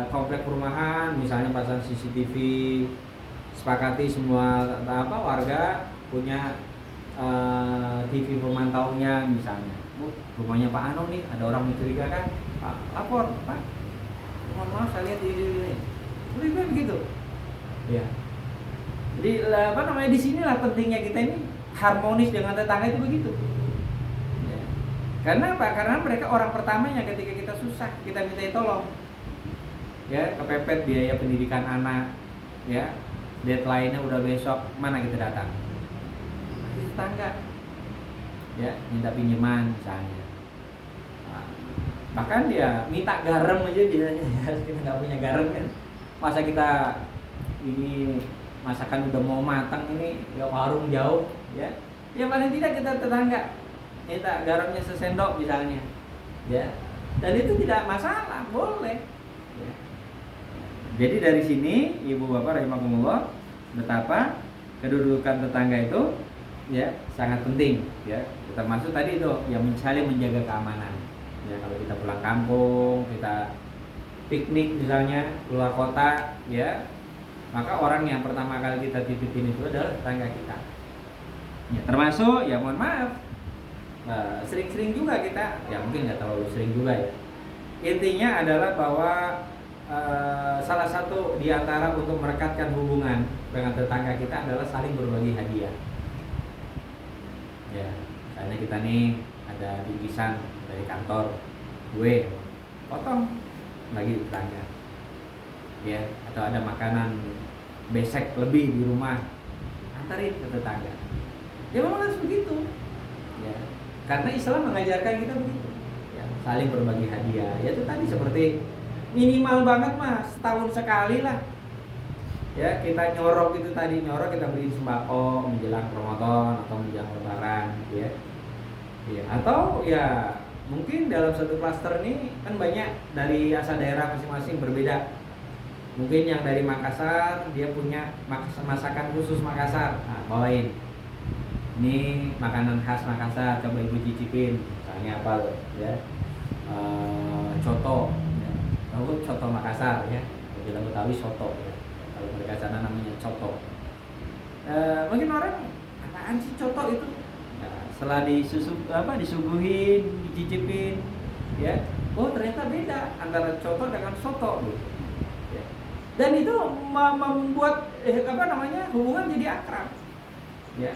komplek perumahan misalnya pasang CCTV, sepakati semua warga punya TV pemantaunya misalnya. Rumahnya Pak Ano nih, ada orang mencurigakan, Pak lapor, Pak. Mohon maaf saya lihat ini. Lebih baik begitu. Ya. Jadi di sinilah pentingnya kita ini harmonis dengan tetangga itu begitu. Ya. Karena apa? Karena mereka orang pertamanya ketika kita susah, kita minta tolong. Ya, kepepet biaya pendidikan anak, ya. Deadline-nya udah besok, mana kita datang? Tetangga, ya minta pinjaman misalnya, bahkan dia minta garam aja biasanya. Kita nggak punya garam kan, masa kita ini masakan udah mau matang ini ya warung jauh ya paling tidak kita tetangga minta garamnya sesendok misalnya ya, dan itu tidak masalah, boleh ya. Jadi dari sini ibu bapak rahimakumullah betapa kedudukan tetangga itu ya sangat penting ya, termasuk tadi itu yang saling menjaga keamanan ya. Kalau kita pulang kampung, kita piknik misalnya keluar kota ya, maka orang yang pertama kali kita titipin itu adalah tetangga kita ya. Termasuk ya mohon maaf sering-sering juga kita ya, mungkin nggak terlalu sering juga ya, intinya adalah bahwa salah satu diantara untuk merekatkan hubungan dengan tetangga kita adalah saling berbagi hadiah. Ya, misalnya kita nih ada bingkisan dari kantor, gue potong lagi di tetangga, ya, atau ada makanan besek lebih di rumah, antarin ke tetangga. Ya memang harus begitu, ya, karena Islam mengajarkan kita begitu, ya, saling berbagi hadiah. Ya itu tadi seperti minimal banget mas, setahun sekali lah. Ya kita nyorok itu tadi, nyorok kita beli sembako menjelang Ramadan atau menjelang Lebaran ya. Ya atau ya mungkin dalam satu klaster ini kan banyak dari asal daerah masing-masing berbeda. Mungkin yang dari Makassar dia punya masakan khusus Makassar, nah, bawain ini makanan khas Makassar, coba ibu cicipin misalnya apa loh ya, coto ya. Tahu coto Makassar ya, bilang Betawi soto ya. Kalau mereka sana namanya coto. Mungkin orang apaan sih coto itu? Nah, setelah disuguhin, dicicipin, ya, oh ternyata beda antara coto dengan soto, gitu. Ya. Dan itu membuat hubungan jadi akrab. Ya,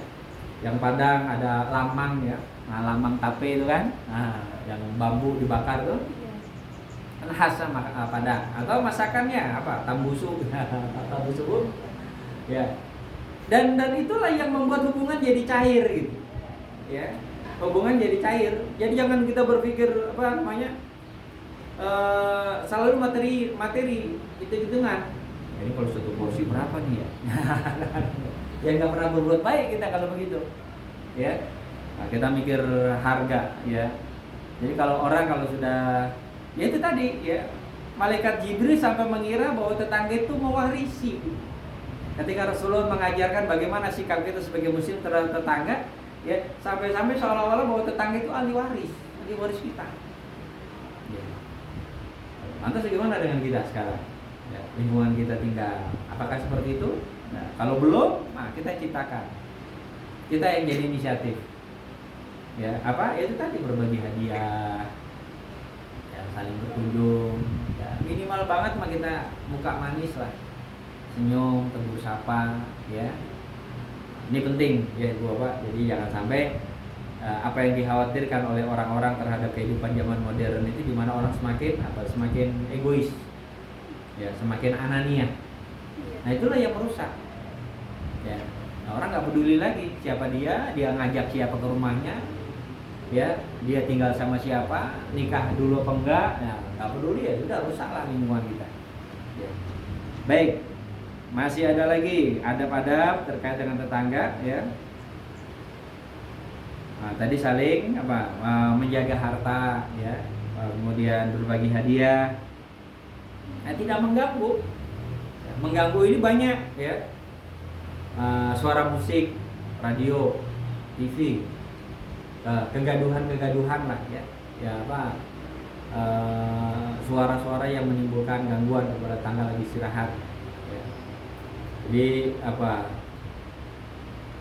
yang Padang ada lamang ya, nah lamang tape itu kan, nah yang bambu dibakar tuh, kan khas Padang. Atau masakannya apa? Tambusu, tambusu Bu. Ya. Dan itulah yang membuat hubungan jadi cair gitu. Ya. Hubungan jadi cair. Jadi jangan kita berpikir apa namanya? Selalu materi hitung-hitungan. Ini kalau satu porsi berapa nih ya? Ya nggak pernah berbuat baik kita kalau begitu. Ya. Nah, kita mikir harga ya. Jadi kalau sudah ya itu tadi ya, malaikat Jibril sampai mengira bahwa tetangga itu mewarisi. Ketika Rasulullah mengajarkan bagaimana sikap kita sebagai muslim terhadap tetangga, ya sampai-sampai seolah-olah bahwa tetangga itu ahli waris kita. Ya. Lantas bagaimana dengan kita sekarang? Ya, lingkungan kita tinggal, apakah seperti itu? Nah, kalau belum, nah kita ciptakan. Kita yang jadi inisiatif. Ya, apa? Itu tadi berbagi hadiah. Ya, saling berkunjung. Ya, minimal banget mah kita muka manis lah. Senyum, tegur sapa, ya. Ini penting ya Bu Bapak. Jadi jangan sampai apa yang dikhawatirkan oleh orang-orang terhadap kehidupan zaman modern itu di mana orang semakin egois. Ya, semakin anania. Nah, itulah yang merusak. Ya. Nah, orang nggak peduli lagi siapa dia ngajak siapa ke rumahnya. Ya, dia tinggal sama siapa, nikah dulu apa enggak. Nah, nggak peduli ya, sudah rusaklah lingkungan kita. Ya. Baik. Masih ada lagi adab-adab terkait dengan tetangga ya. Nah, tadi saling menjaga harta ya, kemudian berbagi hadiah. Nah, tidak mengganggu. Mengganggu ini banyak ya. Suara musik, radio, TV, kegaduhan lah ya. Ya apa? Suara-suara yang menimbulkan gangguan kepada tetangga lagi istirahat. Jadi apa?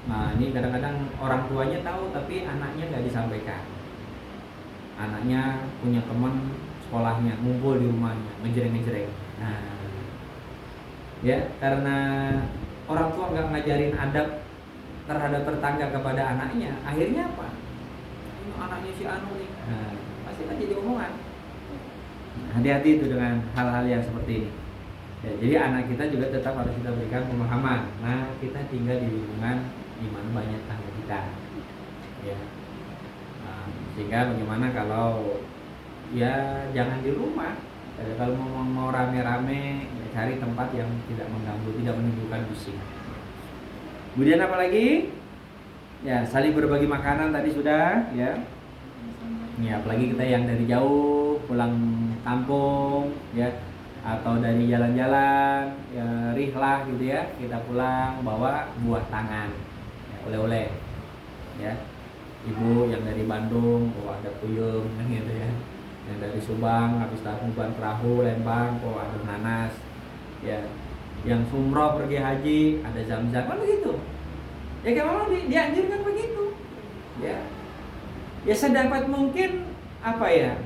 Nah, ini kadang-kadang orang tuanya tahu tapi anaknya nggak disampaikan. Anaknya punya teman sekolahnya ngumpul di rumahnya, ngejreng. Nah, ya karena orang tua nggak ngajarin adab terhadap tetangga kepada anaknya, akhirnya apa? Ini anaknya si Anu nih. Nah, pasti kan jadi omongan. Hati-hati itu dengan hal-hal yang seperti ini. Ya, jadi anak kita juga tetap harus kita berikan pemahaman. Nah, kita tinggal di lingkungan di mana banyak tetangga kita. Ya. Nah, sehingga bagaimana kalau ya jangan di rumah. Kalau mau rame-rame, ya cari tempat yang tidak mengganggu, tidak menimbulkan bising. Kemudian apa lagi? Ya, saling berbagi makanan tadi sudah, ya. Ya, apalagi kita yang dari jauh pulang kampung, ya. Atau dari jalan-jalan ya, rihlah gitu ya, kita pulang bawa buah tangan ya, oleh-oleh ya, ibu yang dari Bandung bawa ada puyeng gitu ya, yang dari Subang habis tahuban perahu Lembang bawa ada nanas ya, yang sumroh pergi haji ada zam-zam kan begitu ya, kayak memang dianjurkan begitu ya. Ya sedapat mungkin apa ya,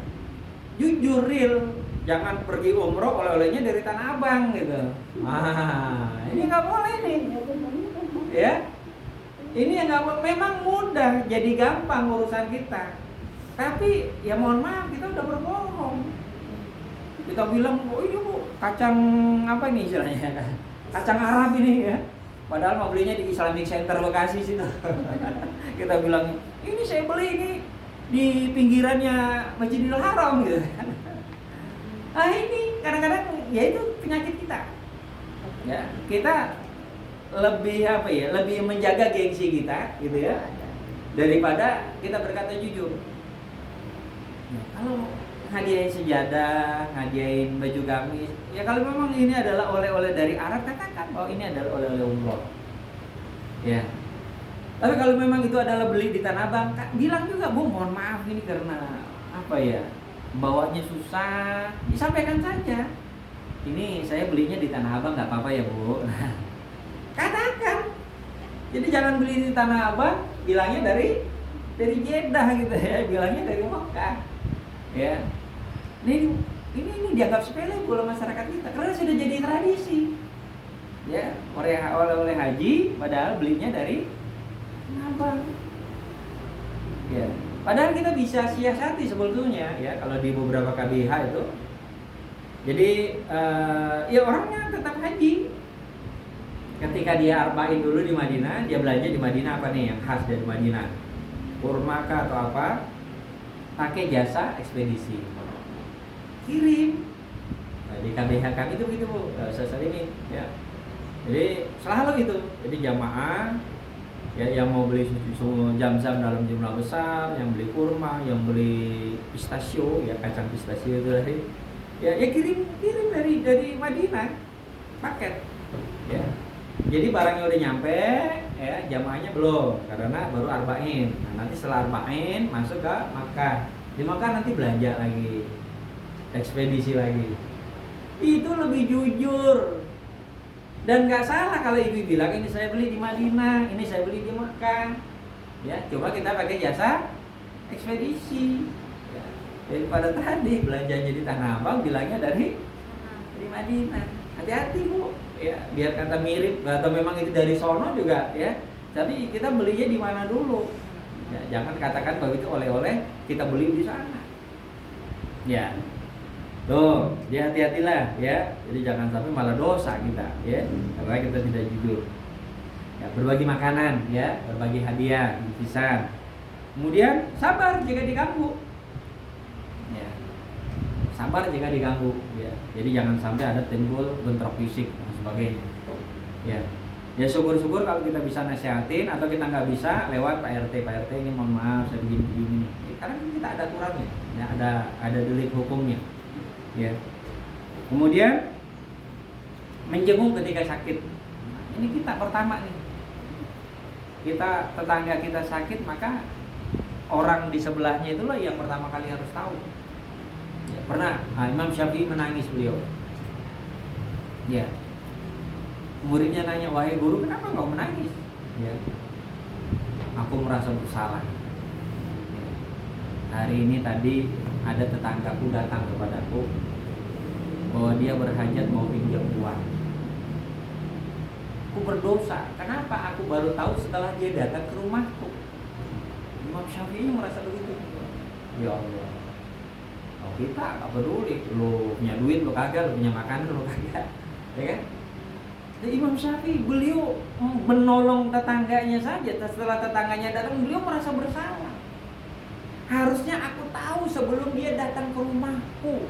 jujur real. Jangan pergi umroh oleh-olehnya dari Tanah Abang gitu. Ini nggak boleh nih. Ya, ini yang nggak, memang mudah, jadi gampang urusan kita. Tapi ya mohon maaf, kita udah berbohong. Kita bilang, oh ini Bu, kacang apa ini istilahnya? Kacang Arab ini ya. Padahal mau belinya di Islamic Center Bekasi situ. Kita bilang, ini saya beli ini di pinggirannya Masjidil Haram gitu. Nah ini kadang-kadang ya itu penyakit kita. Ya, kita lebih apa ya, lebih menjaga gengsi kita gitu ya, daripada kita berkata jujur. Ya, kalau hadiahin sejadah, hadiahin baju gamis, ya kalau memang ini adalah oleh-oleh dari Arab, katakan bahwa ini adalah oleh-oleh umroh. Ya. Tapi kalau memang itu adalah beli di Tanah Abang, bilang juga, Bu, mohon maaf ini karena apa ya? Bawanya susah, disampaikan saja. Ini saya belinya di Tanah Abang, nggak apa-apa ya Bu. Katakan. Jadi jangan beli di Tanah Abang, bilangnya dari Jeddah gitu ya, bilangnya dari Mekah. Ya, ini dianggap sepele oleh masyarakat kita karena sudah jadi tradisi. Ya, oleh haji, padahal belinya dari Tanah Abang. Ya. Padahal kita bisa siasati sebetulnya ya, kalau di beberapa KBH itu Jadi ya orangnya tetap haji. Ketika dia arba'in dulu di Madinah, dia belanja di Madinah apa nih yang khas dari Madinah? Kurma kah atau apa? Pakai jasa ekspedisi, kirim. Nah, di KBH kami itu begitu Bu, nggak usah sering ya. Jadi selalu itu. Jadi jamaah ya yang mau beli susu Zam-Zam dalam jumlah besar, yang beli kurma, yang beli pistachio ya, kacang pistachio itu dari ya kirim dari Madinah paket ya. Jadi barangnya udah nyampe ya, jamaahnya belum karena baru arba'in. Nah, nanti setelah arba'in masuk ke Makkah. Di Makkah nanti belanja lagi, ekspedisi lagi. Itu lebih jujur. Dan nggak salah kalau ibu bilang ini saya beli di Madinah, ini saya beli di Makkah. Ya, coba kita pakai jasa ekspedisi. Ya, daripada tadi belanjanya di Tanah Abang bilangnya dari Madinah. Hati-hati Bu. Ya, biar kata mirip atau memang itu dari sono juga ya. Tapi kita belinya di mana dulu. Ya, jangan katakan bahwa itu oleh-oleh kita beli di sana. Ya. Tuh, ya hati-hatilah ya. Jadi jangan sampai malah dosa kita ya, karena kita tidak jujur. Ya, berbagi makanan ya, berbagi hadiah, bingkisan. Kemudian sabar jika diganggu. Ya. Sabar jika diganggu ya. Jadi jangan sampai ada timbul bentrok fisik dan sebagainya. Ya syukur-syukur kalau kita bisa nasihatin, atau kita nggak bisa lewat Pak RT ini mohon maaf saya begini. Ya, karena kita ada aturannya, ya, ada delik hukumnya. Ya. Kemudian menjenguk ketika sakit. Nah, ini kita pertama nih. Tetangga kita sakit, maka orang di sebelahnya itulah yang pertama kali harus tahu. Ya, pernah Imam Syafi'i menangis beliau. Ya. Muridnya nanya, "Wahai guru, kenapa kau menangis?" Ya. "Aku merasa bersalah. Ya. Hari ini tadi ada tetanggaku datang kepadaku bahwa dia berhajat mau pinjam uang. Aku berdosa. Kenapa? Aku baru tahu setelah dia datang ke rumahku." Imam Syafi'i merasa begitu. Ya Allah. Oh, kita gak peduli, lu punya duit, lu kagak, lu punya makanan, lu kagak, ya kan? Jadi Imam Syafi'i, beliau menolong tetangganya saja. Setelah tetangganya datang, beliau merasa bersalah. Harusnya aku tahu sebelum dia datang ke rumahku.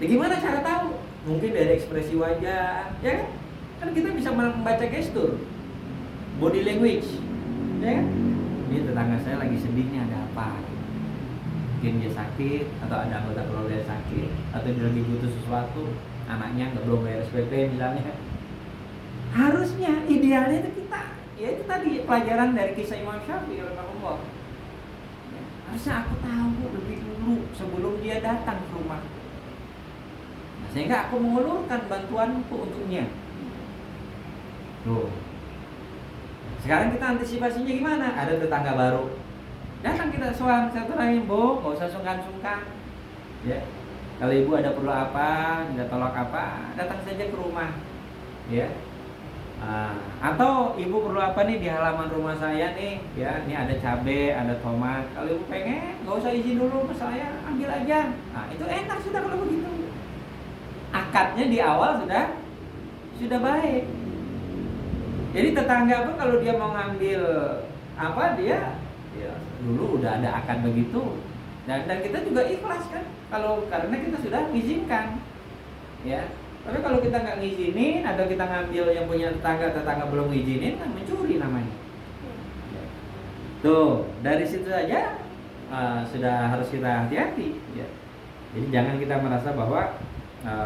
Bagaimana cara tahu? Mungkin dari ekspresi wajah, ya kan? Kan kita bisa membaca gestur, body language, ya kan? Ini tetangga saya lagi sedih nih, ada apa? Mungkin dia sakit, atau ada anggota keluarga sakit, atau dia lagi butuh sesuatu, anaknya nggak belum bayar SPP misalnya. Harusnya idealnya itu kita, ya itu tadi pelajaran dari kisah Imam Syafi'i rahimahullah. Ya, harusnya aku tahu lebih dulu sebelum dia datang ke rumah. Nah, sehingga aku mengulurkan bantuanku untuknya. Tuh. Sekarang kita antisipasinya gimana? Ada tetangga baru, datang kita soal satu lain, Bu, nggak usah sungkan-sungkan. Ya, kalau ibu ada perlu apa, minta tolong apa, datang saja ke rumah. Ya. Atau ibu perlu apa nih di halaman rumah saya nih, ya, ini ada cabai, ada tomat. Kalau ibu pengen, nggak usah izin dulu ke saya, ambil aja. Nah, itu enak sudah kalau begitu. Akadnya di awal sudah baik. Jadi tetangga pun kalau dia mau ngambil apa, dia ya dulu udah ada akad begitu. Dan kita juga ikhlas kan, karena kita sudah mengizinkan, ya. Tapi kalau kita nggak ngizinin atau kita ngambil yang punya tetangga belum ngizinin, kan mencuri namanya. Tuh, dari situ saja sudah harus kita hati-hati. Ya. Jadi jangan kita merasa bahwa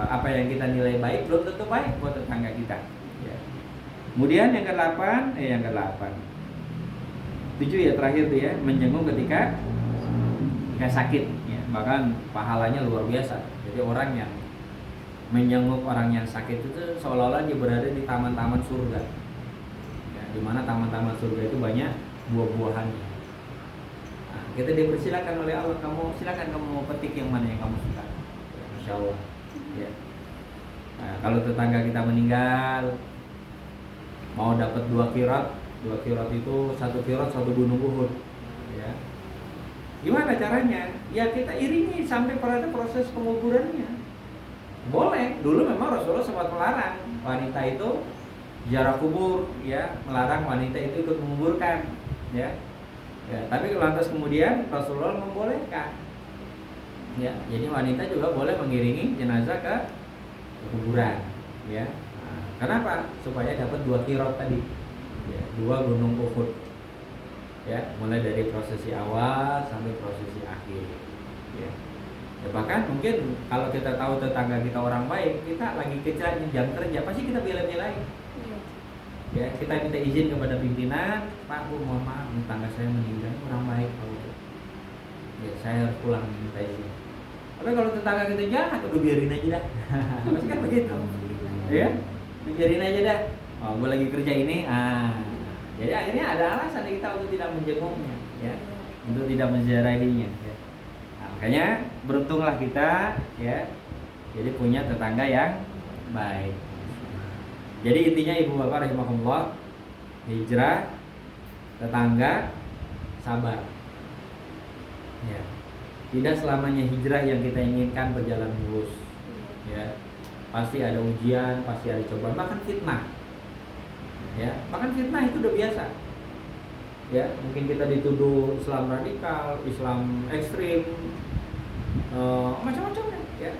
apa yang kita nilai baik belum tentu baik buat tetangga kita. Ya. Kemudian yang ke-8, 7 ya terakhir tuh ya, menjenguk ketika sakit. Ya. Bahkan pahalanya luar biasa. Jadi orang yang menjenguk orang yang sakit itu seolah-olah dia berada di taman-taman surga, ya, di mana taman-taman surga itu banyak buah-buahannya. Nah, kita dipersilakan oleh Allah, silakan kamu mau petik yang mana yang kamu suka, ya, Masya Allah. Ya. Nah, kalau tetangga kita meninggal, mau dapat 2 kirat itu 1 kirat 1 gunung Uhud, ya. Gimana caranya? Ya kita iringi sampai pada proses penguburannya. Boleh. Dulu memang Rasulullah sempat melarang wanita itu ziarah kubur, ya, melarang wanita itu ikut menguburkan, ya. Ya, tapi lantas kemudian Rasulullah membolehkan. Ya, jadi wanita juga boleh mengiringi jenazah ke kuburan, ya. Nah, kenapa? Supaya dapat 2 kirot tadi. Ya, 2 gunung Uhud. Ya, mulai dari prosesi awal sampai prosesi akhir. Ya. Ya, bahkan mungkin kalau kita tahu tetangga kita orang baik, kita lagi kerja jam kerja, pasti kita bela-belain. Ya, kita minta izin kepada pimpinan, Pak, Bu, mohon maaf, tetangga saya meninggal, orang baik, Pak. Ya, saya harus pulang minta izin. Tapi kalau tetangga kita jahat, udah biarin aja dah. Pasti kan begitu. Ya, biarin aja dah. Oh, gue lagi kerja ini. Jadi akhirnya ada alasan kita untuk tidak menjenguknya, ya, untuk tidak menziarahinya. Ya. Nah, makanya beruntunglah kita, ya, jadi punya tetangga yang baik. Jadi intinya ibu bapak rahimakumullah, hijrah, tetangga, sabar. Ya. Tidak selamanya hijrah yang kita inginkan berjalan mulus. Ya. Pasti ada ujian, pasti ada cobaan, bahkan fitnah. Ya, bahkan fitnah itu udah biasa. Ya, mungkin kita dituduh Islam radikal, Islam ekstrim, macam-macam ya.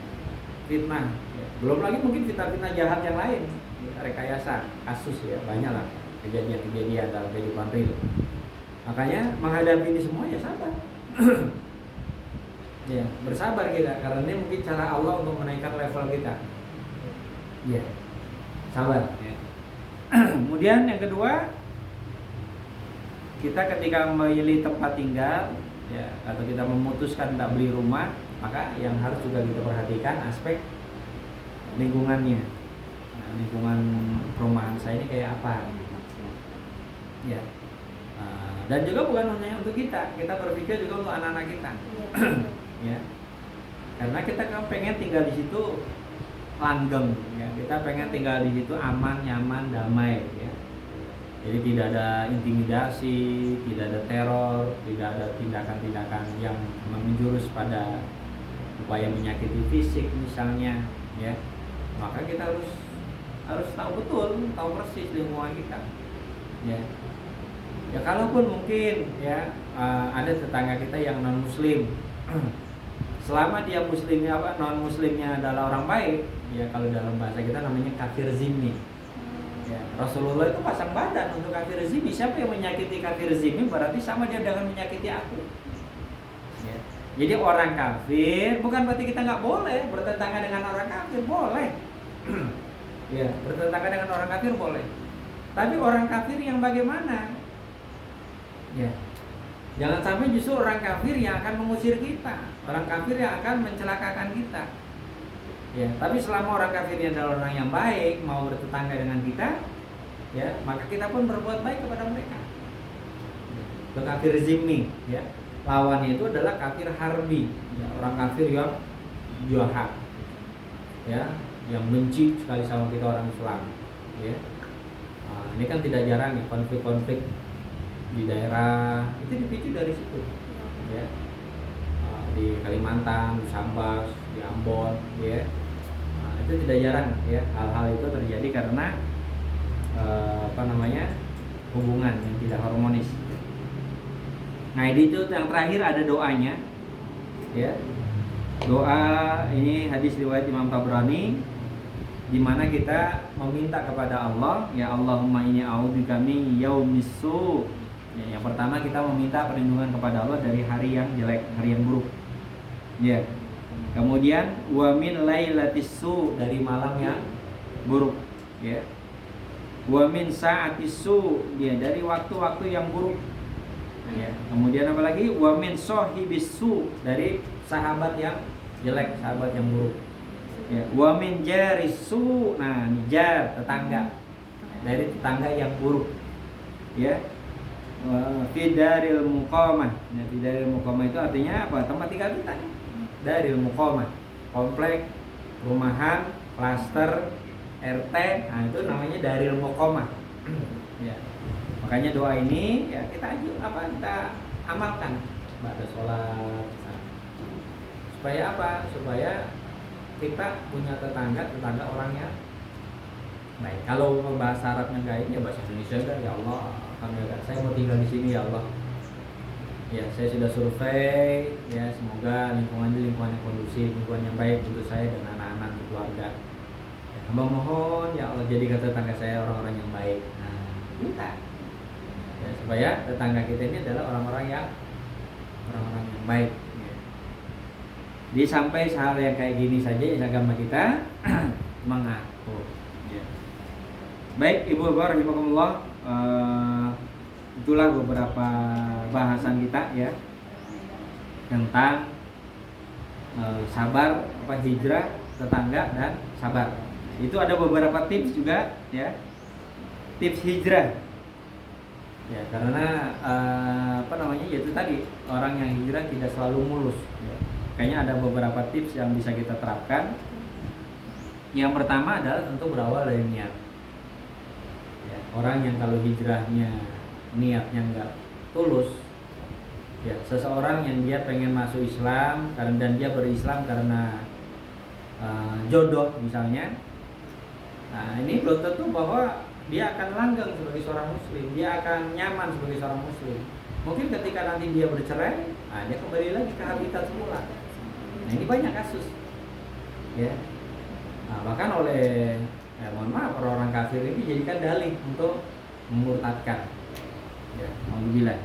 Fitnah. Ya. Belum lagi mungkin fitnah-fitnah jahat yang lain, ya, rekayasa, kasus ya, banyak lah kejadian-kejadian dalam kehidupan real. Makanya menghadapi ini semua ya sabar. Ya, bersabar kita karena ini mungkin cara Allah untuk menaikkan level kita. Ya, sabar. Ya. Kemudian yang kedua, kita ketika memilih tempat tinggal, ya, atau kita memutuskan tidak beli rumah, maka yang harus juga kita perhatikan aspek lingkungannya. Nah, lingkungan perumahan saya ini kayak apa? Ya. Dan juga bukan hanya untuk kita berpikir juga untuk anak-anak kita. Ya, karena kita kan pengen tinggal di situ langgeng, ya. Kita pengen tinggal di situ aman, nyaman, damai, ya. Jadi tidak ada intimidasi, tidak ada teror, tidak ada tindakan-tindakan yang menjurus pada upaya menyakiti fisik misalnya, ya. Maka kita harus tahu betul, tahu persis lingkungan kita, ya. Ya kalaupun mungkin ya ada tetangga kita yang non muslim. Selama dia muslimnya non muslimnya adalah orang baik, ya, kalau dalam bahasa kita namanya kafir zimmi. Ya, Rasulullah itu pasang badan untuk kafir zimmi. Siapa yang menyakiti kafir zimmi berarti sama dia dengan menyakiti aku. Ya. Jadi orang kafir bukan berarti kita nggak boleh bertetangga dengan orang kafir, boleh. Ya, bertetangga dengan orang kafir boleh. Tapi orang kafir yang bagaimana? Ya. Jangan sampai justru orang kafir yang akan mengusir kita, orang kafir yang akan mencelakakan kita. Ya, tapi selama orang kafirnya adalah orang yang baik, mau bertetangga dengan kita, ya, maka kita pun berbuat baik kepada mereka. Itu kafir zimmi, ya. Lawannya itu adalah kafir harbi, ya, orang kafir yang jahat, ya, yang benci sekali sama kita orang Islam, ya. Nah, ini kan tidak jarang nih konflik-konflik di daerah itu dipicu dari situ, ya, di Kalimantan, di Sambas, di Ambon, ya, itu tidak jarang, ya, hal-hal itu terjadi karena hubungan yang tidak harmonis. Nah, itu yang terakhir ada doanya, ya, doa ini hadis riwayat Imam Tabrani, di mana kita meminta kepada Allah, ya Allahumma inni a'udzubika min yaumis su'. Ya, yang pertama kita meminta perlindungan kepada Allah dari hari yang jelek, hari yang buruk. Ya. Kemudian wa min lailatis su, dari malam yang buruk, ya. Wa min sa'atis su, ya, dari waktu-waktu yang buruk. Ya. Kemudian apa lagi? Wa min sahibis su, dari sahabat yang jelek, sahabat yang buruk. Ya. Wa min jaris su, nah, jar, tetangga. Dari tetangga yang buruk. Ya. Fi daril muqamah. Nah, fi daril muqamah itu artinya apa? Tempat tinggal kita. Daril muqamah, komplek, rumahan, klaster, RT, nah itu namanya daril muqamah. Ya. Makanya doa ini ya kita amalkan pada sholat. Supaya apa? Supaya kita punya tetangga orangnya baik. Kalau bahasa Arabnya enggak ya bahasa Indonesia enggak, ya Allah, saya mau tinggal di sini ya Allah. Ya, saya sudah survei, ya semoga lingkungannya lingkungan yang kondusif, lingkungan yang baik untuk saya dan anak-anak keluarga. Ya, hamba mohon ya Allah jadikan tetangga saya orang-orang yang baik. Nah, minta ya, supaya tetangga kita ini adalah orang-orang yang baik. Ya. Jadi sampai hal yang kayak gini saja yang agama kita mengatur. Ya. Baik, Ibu Bapak rahimakumullah, itulah beberapa bahasan kita ya tentang sabar, hijrah, tetangga dan sabar. Itu ada beberapa tips juga ya, tips hijrah. Ya, karena yaitu tadi orang yang hijrah tidak selalu mulus. Ya. Kayaknya ada beberapa tips yang bisa kita terapkan. Yang pertama adalah tentu berawal dari niat. Ya, orang yang kalau hijrahnya niatnya enggak tulus, ya seseorang yang dia pengen masuk Islam dan dia berislam karena jodoh misalnya, nah ini belum tentu bahwa dia akan langgeng sebagai seorang muslim, dia akan nyaman sebagai seorang muslim. Mungkin ketika nanti dia bercerai, nah dia kembali lagi ke habitat semula. Nah ini banyak kasus, ya. Nah, bahkan oleh mohon maaf orang kafir ini dijadikan dalih untuk memurtadkan. Ya, alhamdulillah.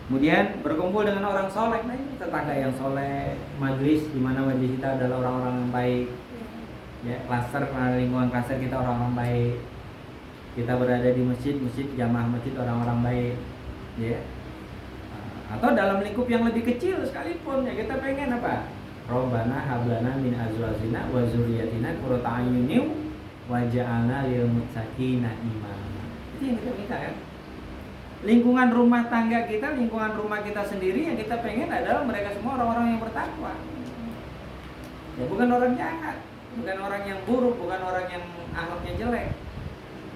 Kemudian berkumpul dengan orang soleh, nah ini tetangga yang soleh, majlis di mana majlis kita adalah orang-orang yang baik, ya klaster lingkungan klaster kita orang-orang baik, kita berada di masjid jamaah masjid orang-orang baik, ya. Atau dalam lingkup yang lebih kecil sekalipun ya kita pengen apa? Robbana hablana min azwajina wa dzurriyyatina qurrata a'yunin waj'alna lil muttaqina imama. Itu yang kita minta kan? Lingkungan rumah tangga kita, lingkungan rumah kita sendiri yang kita pengen adalah mereka semua orang-orang yang bertakwa. Ya bukan orang jahat, bukan orang yang buruk, bukan orang yang akhlaknya jelek.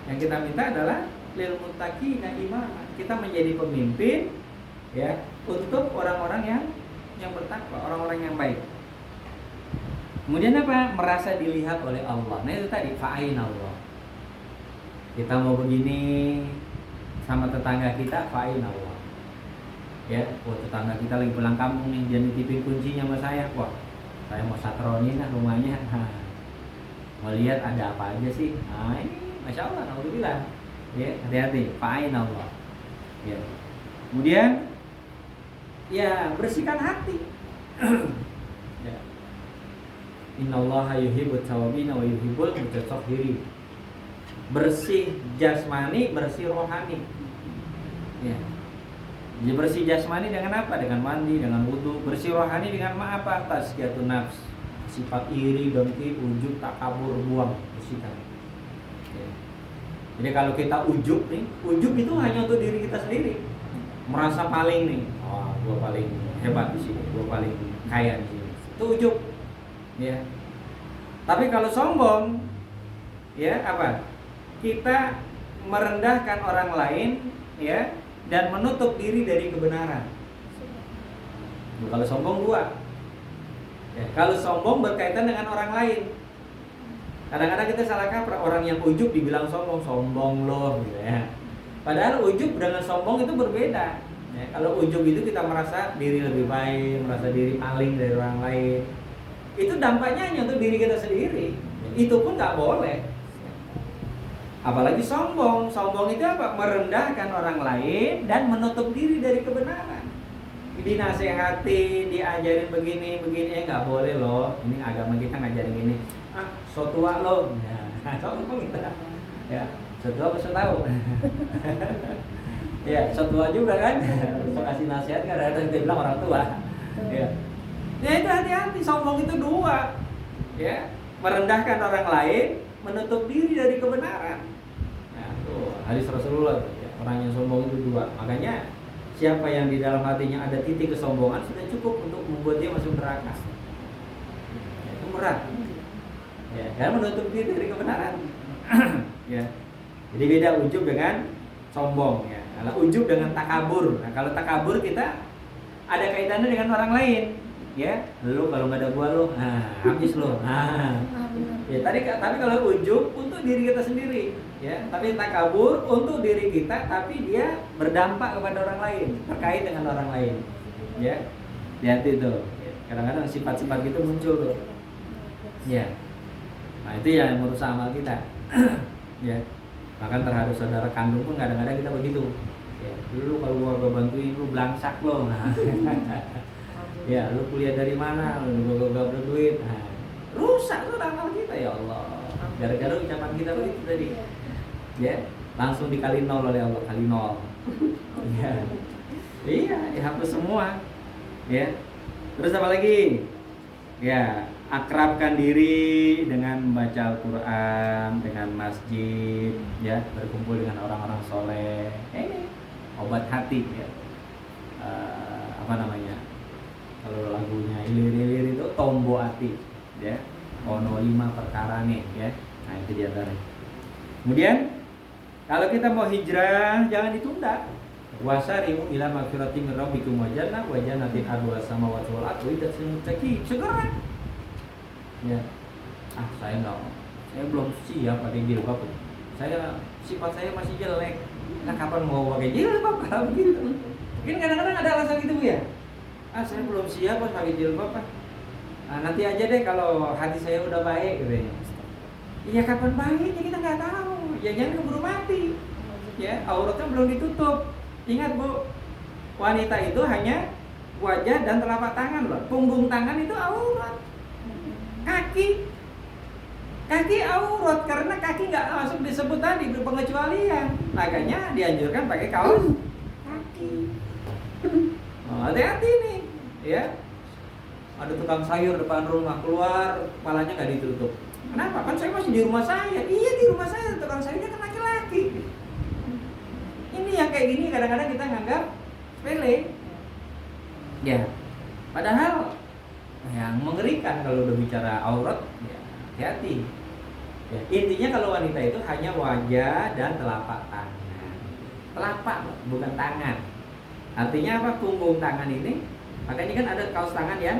Yang kita minta adalah lil muttaqina imama. Kita menjadi pemimpin ya untuk orang-orang yang bertakwa, orang-orang yang baik. Kemudian apa? Merasa dilihat oleh Allah. Nah itu tadi fa'ain Allah. Kita mau begini sama tetangga kita, fa'ain Allah. Ya, tetangga kita lagi pulang kampung nih, dia nitipin kuncinya sama saya. Wah, saya mau satronin lah rumahnya. Mau lihat ada apa aja sih. Nah ini, masya Allah, alhamdulillah. Ya, hati-hati, fa'ain Allah. Ya. Kemudian, ya bersihkan hati. Ya. Innallaha yuhibbut tawwabina wa yuhibbul mutatahhirin. Bersih jasmani, bersih rohani. Ya. Jadi bersih jasmani dengan apa? Dengan mandi, dengan wudu. Bersih rohani dengan apa? Tazkiyatun nafs. Sifat iri, dengki, ujub, takabur, buang, bersihkan. Ya. Jadi kalau kita ujub nih, ujub itu hanya untuk diri kita sendiri. Merasa paling nih, oh, gua paling hebat di sini, gua paling kaya di sini. Itu ujub. Ya. Tapi kalau sombong, ya apa? Kita merendahkan orang lain, ya, dan menutup diri dari kebenaran. Kalau sombong dua. Ya, kalau sombong berkaitan dengan orang lain. Kadang-kadang kita salah kaprah, orang yang ujub dibilang sombong loh, gitu ya. Padahal ujub dengan sombong itu berbeda. Ya, kalau ujub itu kita merasa diri lebih baik, merasa diri paling dari orang lain. Itu dampaknya hanya untuk diri kita sendiri. Itu pun nggak boleh. Apalagi sombong. Sombong itu apa? Merendahkan orang lain dan menutup diri dari kebenaran. Dinasehati, diajarin begini, nggak boleh loh. Ini agama kita ngajarin ini. So tua loh. Ya, sombong kita. Ya, so tua bisa tahu. Ya, so tua juga kan. So kasih nasihat kan ada yang bilang orang tua. Ya. Ya itu hati-hati, sombong itu dua. Ya, merendahkan orang lain, menutup diri dari kebenaran. Nah, tuh hadis Rasulullah, ya, orang yang sombong itu dua. Makanya siapa yang di dalam hatinya ada titik kesombongan sudah cukup untuk membuat dia masuk neraka. Ya, itu berat. Ya, karena menutup diri dari kebenaran. Ya. Jadi beda ujub dengan sombong. Ya. Kalau ujub dengan takabur. Nah, kalau takabur kita ada kaitannya dengan orang lain. ya, lu kalau nggak ada gua lu, habis lu. Ya tapi kalau ujub untuk diri kita sendiri, ya. Tapi takabur untuk diri kita, tapi dia berdampak kepada orang lain, terkait dengan orang lain, ya. Lihat itu. Kadang-kadang sifat-sifat gitu muncul tuh, ya. Nah itu yang merusak amal kita, ya. Bahkan terhadap saudara kandung pun kadang-kadang kita begitu. Ya, dulu kalau gua bantuin lu belangsak lo, ya lu kuliah dari mana, lu gak berduit, rusak tuh amal kita ya Allah. Gara-gara ucapan kita begitu tadi, ya langsung dikali 0 oleh Allah, kali 0. Ya, iya, dihapus semua, ya. Terus apa lagi? Ya, akrabkan diri dengan membaca Al-Quran, dengan masjid, ya, berkumpul dengan orang-orang soleh. Ini obat hati, ya. Apa namanya? Kalau lagunya ilir-ilir itu tombo hati, ya. Ono 5 perkara nih, ya. Nah itu diantaranya. Kemudian kalau kita mau hijrah jangan ditunda. Wasari'u ila magfirati min rabbikum wa jannatin arduha samawati wal ardu iddat lil muttaqin. Segera. Ya. Saya belum siap pakai jilbab. Sifat saya masih jelek. Nah kapan mau pakai jilbab kalau gitu? Mungkin kadang-kadang ada alasan gitu Bu ya. Saya belum siap pakai jilbab Pak. Nanti aja deh kalau hati saya udah baik katanya. Iya kapan baiknya kita nggak tahu. Ya jangan keburu mati. Ya auratnya belum ditutup. Ingat Bu, wanita itu hanya wajah dan telapak tangan loh. Punggung tangan itu aurat. Kaki aurat karena kaki nggak masuk disebut tadi pengecualian. Makanya dianjurkan pakai kaos kaki. Hati-hati nih, ya. Ada tukang sayur depan rumah, keluar kepalanya nggak ditutup. Kenapa? Kan saya masih di rumah saya. Iya di rumah saya, tukang sayurnya kan laki-laki. Ini yang kayak gini kadang-kadang kita nganggap sepele. Ya. Padahal yang mengerikan kalau udah bicara aurat, ya hati-hati. Ya, intinya kalau wanita itu hanya wajah dan telapak tangan. Telapak bukan tangan. Artinya apa? Punggung tangan ini. Makanya kan ada kaos tangan yang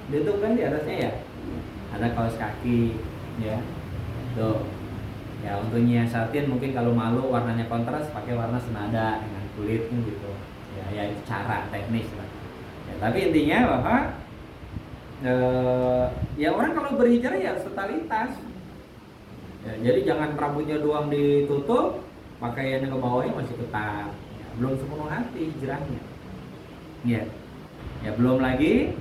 ditutup kan di atasnya ya. Ada kaos kaki, ya. Tuh. Ya untuk nyiasatin mungkin kalau malu warnanya kontras pakai warna senada dengan kulitnya gitu. Ya itu cara teknis lah. Ya, tapi intinya bahwa ya orang kalau berhijrah ya totalitas. Ya, jadi jangan rambutnya doang ditutup, pakaiannya ke bawahnya masih ketat. Ya, belum sepenuh hati hijrahnya. Ya. Ya belum lagi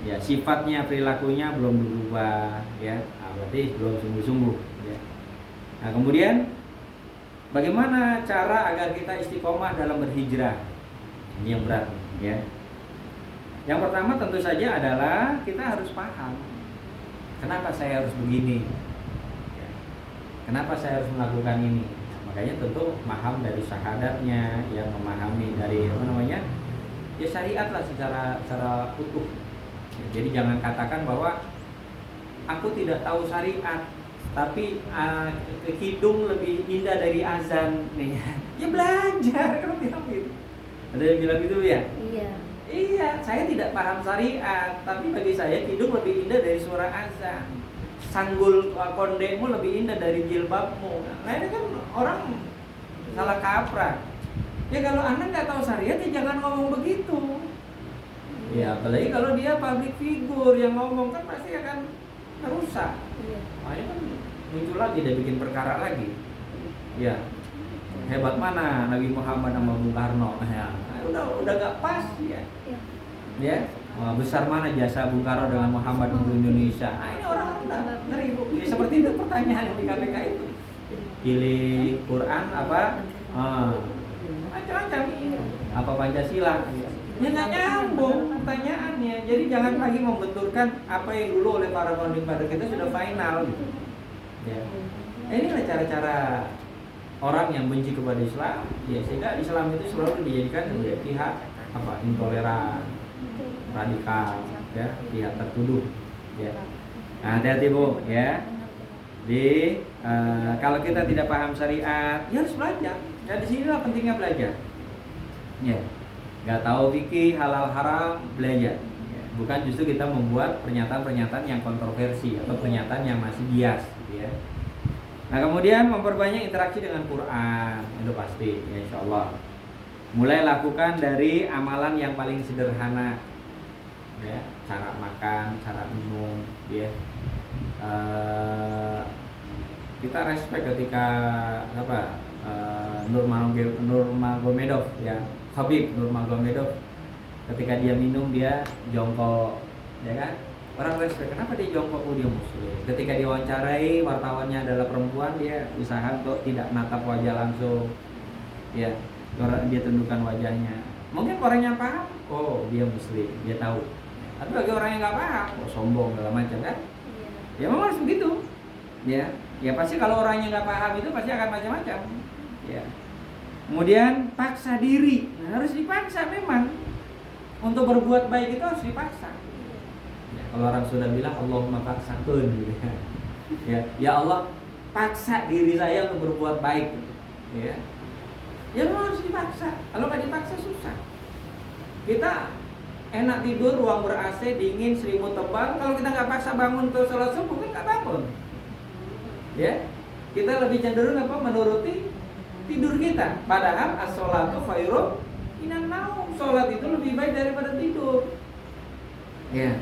ya sifatnya perilakunya belum berubah ya. Berarti belum sungguh-sungguh ya. Nah, kemudian bagaimana cara agar kita istiqomah dalam berhijrah? Ini yang berat ya. Yang pertama tentu saja adalah kita harus paham kenapa saya harus begini. Ya. Kenapa saya harus melakukan ini? Makanya tentu paham dari syahadatnya, yang memahami dari apa namanya? Ya syariat lah secara utuh. Ya, jadi jangan katakan bahwa aku tidak tahu syariat, tapi hidung lebih indah dari azan nih. Ya belajar kalau bilang gitu. Ada yang bilang gitu ya? Iya, saya tidak paham syariat, tapi bagi saya hidung lebih indah dari suara azan. Sanggul kondemu lebih indah dari jilbabmu. Nah ini kan orang salah kaprah. Ya kalau Anda nggak tahu syariat ya jangan ngomong begitu. Ya apalagi kalau dia public figure yang ngomong kan pasti akan rusak. Makanya kan muncul lagi dia bikin perkara lagi. Ya hebat mana Nabi Muhammad sama Bung Karno? Ya, udah gak pas ya. Ya besar mana jasa Bung Karno dengan Muhammad untuk Indonesia? Nah ini orang udah ngeri Bu. Ya, seperti itu pertanyaan yang di KPK itu. Pilih Quran apa? Macam-macam. Apa Pancasila? Ya nggak nyambung pertanyaannya. Jadi jangan lagi membenturkan apa yang dulu oleh para founding father kita sudah final gitu. Ya. Inilah cara-cara orang yang benci kepada Islam. Ya sehingga Islam itu selalu dijadikan sebagai pihak apa intoleran, radikal, ya pihak tertuduh. Ya. Nah, hati-hati Bu, ya. Kalau kita tidak paham syariat, ya harus belajar. Dan di sinilah pentingnya belajar. Ya. nggak tahu fikih halal haram, belajar. Ya, bukan justru kita membuat pernyataan-pernyataan yang kontroversi atau pernyataan yang masih bias, gitu ya. Nah, kemudian memperbanyak interaksi dengan Quran, itu pasti, ya insya Allah. Mulai lakukan dari amalan yang paling sederhana, ya, cara makan, cara minum, ya. Kita respect ketika apa? Nurmagomedov, ya, Habib Nurmagomedov, ketika dia minum dia jongkok, ya kan? Orang respect, kenapa dia jongkok? Oh, dia muslim. Ketika diwawancarai, wartawannya adalah perempuan, dia usaha untuk tidak natap wajah langsung, ya, dia tundukkan wajahnya. Mungkin orangnya paham, oh dia muslim, dia tahu. Tapi bagi orang yang nggak paham, oh sombong segala macam kan? Ya memang harus begitu, ya. Ya pasti kalau orangnya nggak paham itu pasti akan macam-macam, ya. Kemudian paksa diri, nah, harus dipaksa memang. Untuk berbuat baik itu harus dipaksa. Ya, kalau orang sudah bilang Allahumma paksakeun, gitu ya. Ya Allah, paksa diri saya untuk berbuat baik, ya. Ya memang harus dipaksa. Kalau nggak dipaksa susah. Kita enak tidur, ruang ber-AC, dingin, selimut tebal. Kalau kita nggak paksa bangun ke sholat subuh kan nggak bangun. Ya, kita lebih cenderung apa? Menuruti tidur kita. Padahal as-sholatu khairum minan naum. Sholat itu lebih baik daripada tidur. Ya.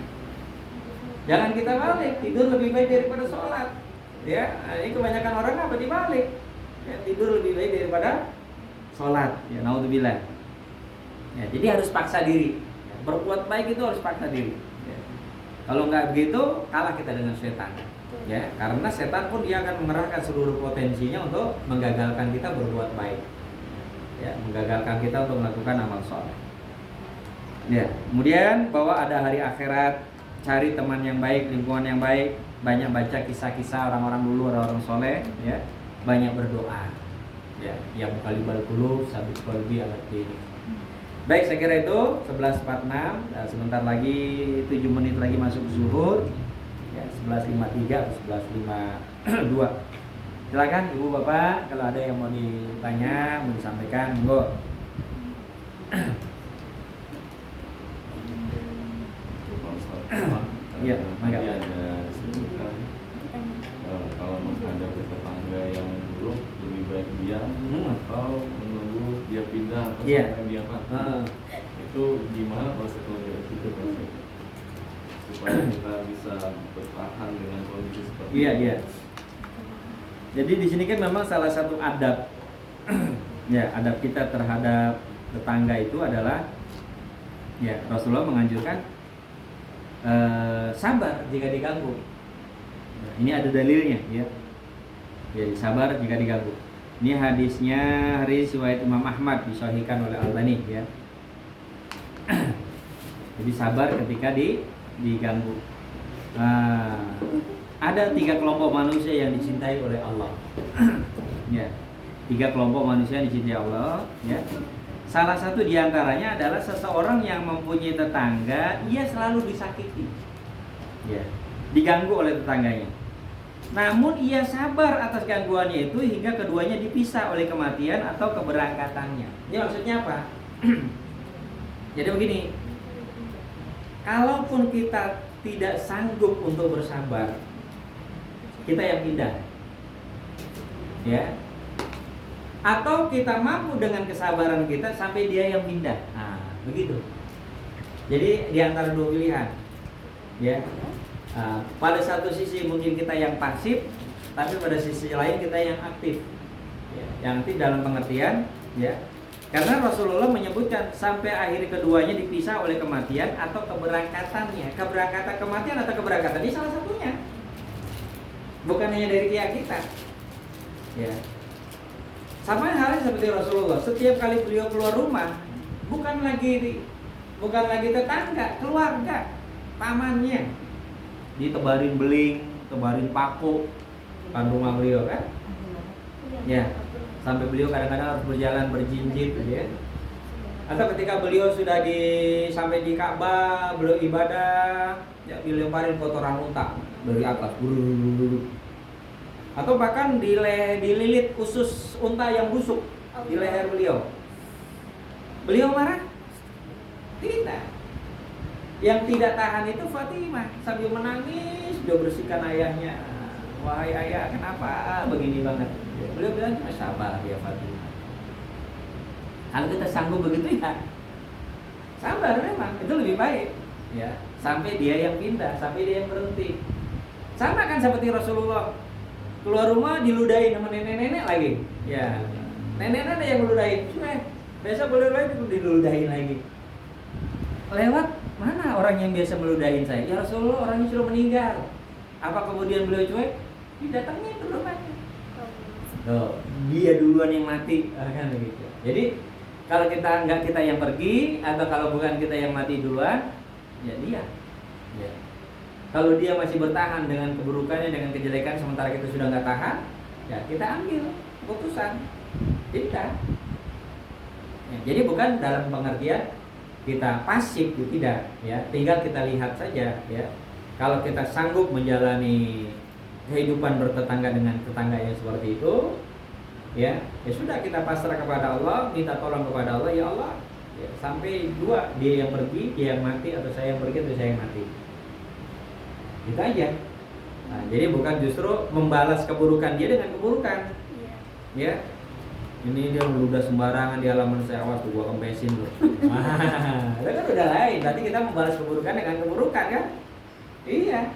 Jangan kita balik, tidur lebih baik daripada sholat. Ya, ini kebanyakan orang apa dibalik. Ya, tidur lebih baik daripada sholat. Ya, naudzubillah. Ya, jadi harus paksa diri. Ya, berbuat baik itu harus paksa diri. Ya. Kalau nggak begitu, kalah kita dengan setan. Ya, karena setan pun dia akan mengerahkan seluruh potensinya untuk menggagalkan kita berbuat baik. Ya, menggagalkan kita untuk melakukan amal soleh. Ya, kemudian bahwa ada hari akhirat, cari teman yang baik, lingkungan yang baik, banyak baca kisah-kisah orang-orang dulu, orang-orang soleh, ya, banyak berdoa. Ya, yang qalibal qulub sabit qalbi ala dini. Baik, saya kira itu 11.46. Nah, sebentar lagi 7 menit lagi masuk zuhur. Ya, 11.53 atau 11.52. Silakan Ibu Bapak kalau ada yang mau ditanya, mau disampaikan, monggo. Iya, mangga. Ada disebutkan kalau menghadapi tetangga yang buruk lebih baik diam atau menunggu dia pindah atau sampai dia mati. Itu gimana proses kalau itu supaya kita bisa bertahan dengan kondisi seperti itu? Iya. Jadi di sini kan memang salah satu adab, ya, adab kita terhadap tetangga itu adalah, ya, Rasulullah menganjurkan sabar jika diganggu. Nah, ini ada dalilnya, ya. Jadi sabar jika diganggu. Ini hadisnya hadis riwayat Imam Ahmad disahihkan oleh Albani, ya. Jadi sabar ketika diganggu. Ada 3 kelompok manusia yang dicintai oleh Allah. Ya, 3 kelompok manusia yang dicintai Allah, ya. Salah satu diantaranya adalah seseorang yang mempunyai tetangga, ia selalu disakiti, ya, diganggu oleh tetangganya. Namun ia sabar atas gangguannya itu hingga keduanya dipisah oleh kematian atau keberangkatannya. Ini maksudnya apa? Jadi begini, kalaupun kita tidak sanggup untuk bersabar, kita yang pindah, ya. Atau kita mampu dengan kesabaran kita sampai dia yang pindah. Nah, begitu. Jadi di antara 2 pilihan, ya. Pada satu sisi mungkin kita yang pasif, tapi pada sisi lain kita yang aktif, ya. Yang aktif dalam pengertian, ya. Karena Rasulullah menyebutkan sampai akhir keduanya dipisah oleh kematian atau keberangkatannya. Keberangkatan kematian atau keberangkatan ini salah satunya. Bukan hanya dari pihak kita, ya. Sama halnya seperti Rasulullah, setiap kali beliau keluar rumah, bukan lagi tetangga, keluarga, pamannya, ditebarin beling, tebarin paku, kan rumah beliau kan, ya, sampai beliau kadang-kadang harus berjalan berjinjit, ya. Atau ketika beliau sudah sampai di Ka'bah, beliau ibadah, ya, dilemparin kotoran unta dari atas, atau bahkan dililit usus unta yang busuk di leher beliau. Beliau marah? Tidak. Yang tidak tahan itu Fatimah, sambil menangis dia bersihkan ayahnya. Wahai ayah, kenapa begini banget? Beliau bilang cuma sabar ya Fatimah. Kalau kita sanggup begitu ya sabar, memang itu lebih baik. Ya, sampai dia yang pindah, sampai dia yang berhenti. Sama kan seperti Rasulullah keluar rumah diludahin sama nenek-nenek lagi. Ya, nenek-nenek yang meludahin. Besok boleh lagi diludahin lagi. Lewat mana orang yang biasa meludahin saya? Ya Rasulullah, orangnya sudah meninggal. Apa kemudian beliau cuek? Didatangin ke rumahnya. Loh, dia duluan yang mati, kan begitu. Jadi kalau kita yang pergi, atau kalau bukan kita yang mati duluan, ya dia. Ya. Kalau dia masih bertahan dengan keburukannya, dengan kejelekan, sementara kita sudah nggak tahan, ya kita ambil keputusan. Tidak. Ya, jadi bukan dalam pengertian kita pasif, tidak. Ya, tinggal kita lihat saja. Ya, kalau kita sanggup menjalani kehidupan bertetangga dengan tetangga yang seperti itu, ya sudah, kita pasrah kepada Allah, minta tolong kepada Allah, ya Allah, ya, sampai dua, dia yang pergi, dia yang mati, atau saya yang pergi, atau saya yang mati. Itu aja. Nah, jadi bukan justru membalas keburukan dia dengan keburukan. Ya, ini dia meludah sembarangan di halaman saya, awas tuh gua kempesin loh. Itu kan udah lain. Berarti kita membalas keburukan dengan keburukan kan? Iya.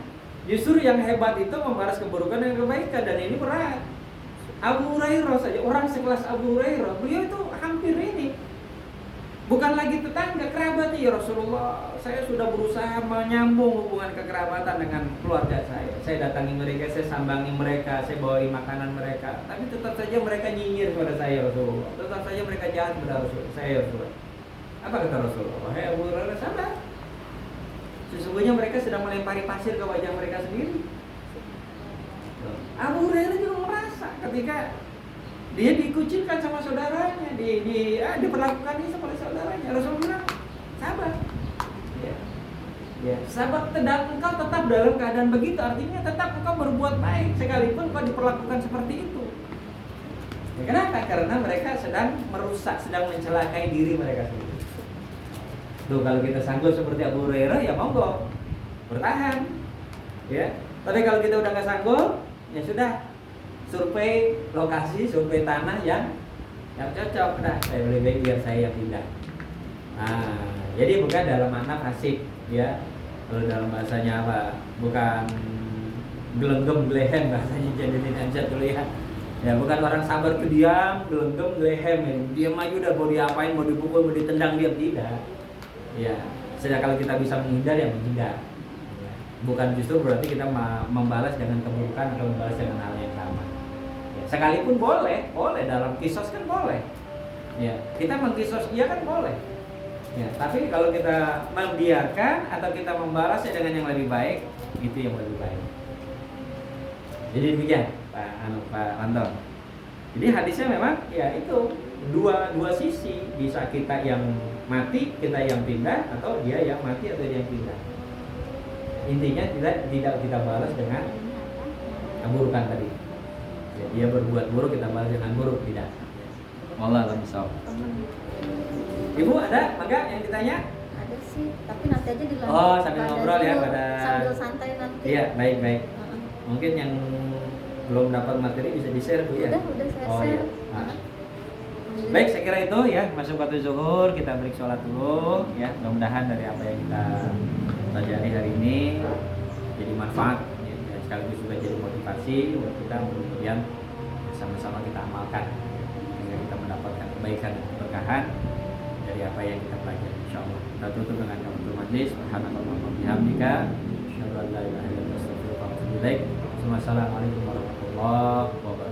Justru yang hebat itu membalas keburukan dengan kebaikan, dan ini berat. Abu Hurairah saja, orang sekelas Abu Hurairah, beliau itu hampir ini bukan lagi tetangga, kerabat. Ya Rasulullah, saya sudah berusaha menyambung hubungan kekerabatan dengan keluarga saya. Saya datangi mereka, saya sambangi mereka, saya bawain makanan mereka, tapi tetap saja mereka nyinyir kepada saya Rasulullah. Tetap saja mereka jahat kepada saya Rasulullah. Apa kata Rasulullah? Wahai Abu Hurairah, sabar. Sesungguhnya mereka sedang melempari pasir ke wajah mereka sendiri. Abu Hurairah juga merasa ketika dia dikucilkan sama saudaranya, diperlakukan ini seperti saudaranya. Rasulullah bilang, sabar. Ya, sabar, engkau tetap dalam keadaan begitu, artinya tetap engkau berbuat baik sekalipun engkau diperlakukan seperti itu. Ya, kenapa? Karena mereka sedang merusak, sedang mencelakai diri mereka sendiri. Tuh, kalau kita sanggup seperti Abu Hurairah, ya monggo bertahan. Ya, tapi kalau kita udah nggak sanggup, ya sudah, survei lokasi, survei tanah yang cocok. Nah, saya lebih baik biar saya yang pindah. Nah, jadi bukan dalam makna pasif, ya. Kalau dalam bahasanya apa? Bukan gelenggem gelehem, bahasanya jadi tidak dulu ya. Ya, bukan orang sabar ke diam, gelenggem gelehem, ya. Dia maju udah mau diapain, mau dipukul, mau ditendang, dia tidak. Ya, sedang kalau kita bisa menghindar, ya menghindar. Bukan justru berarti kita membalas dengan keburukan atau membalas dengan hal yang sama. Ya, sekalipun boleh dalam kisos kan boleh. Ya, kita mengkisos dia kan boleh. Ya, tapi kalau kita membiarkan atau kita membalasnya dengan yang lebih baik, itu yang lebih baik. Jadi demikian Pak Anton. Jadi hadisnya memang ya itu dua sisi, bisa kita yang mati, kita yang pindah, atau dia yang mati atau dia yang pindah. Intinya tidak kita balas dengan keburukan tadi. Ya, dia berbuat buruk, kita balas dengan buruk, tidak. Wallah alam bisawab. Ibu ada enggak yang ditanya? Ada sih, tapi nanti aja dilanjut. Oh, sambil ngobrol ya sambil santai nanti. Iya, baik. Mungkin yang belum dapat materi bisa di-share Bu ya. Udah saya oh, share. Iya. Nah. Baik, saya kira itu ya, masuk waktu zuhur, kita break sholat dulu ya. Mudah-mudahan dari apa yang kita pelajari hari ini jadi manfaat ya, dan sekaligus juga jadi motivasi buat kita untuk kemudian sama-sama kita amalkan sehingga kita mendapatkan kebaikan dan keberkahan dari apa yang kita pelajari, insyaallah. Kita tutup dengan kafaratul majlis. Subhanallah wa bihamdika, asyhadu an la ilaha illa anta, astaghfiruka wa atubu ilaik. Wassalamualaikum warahmatullahi wabarakatuh.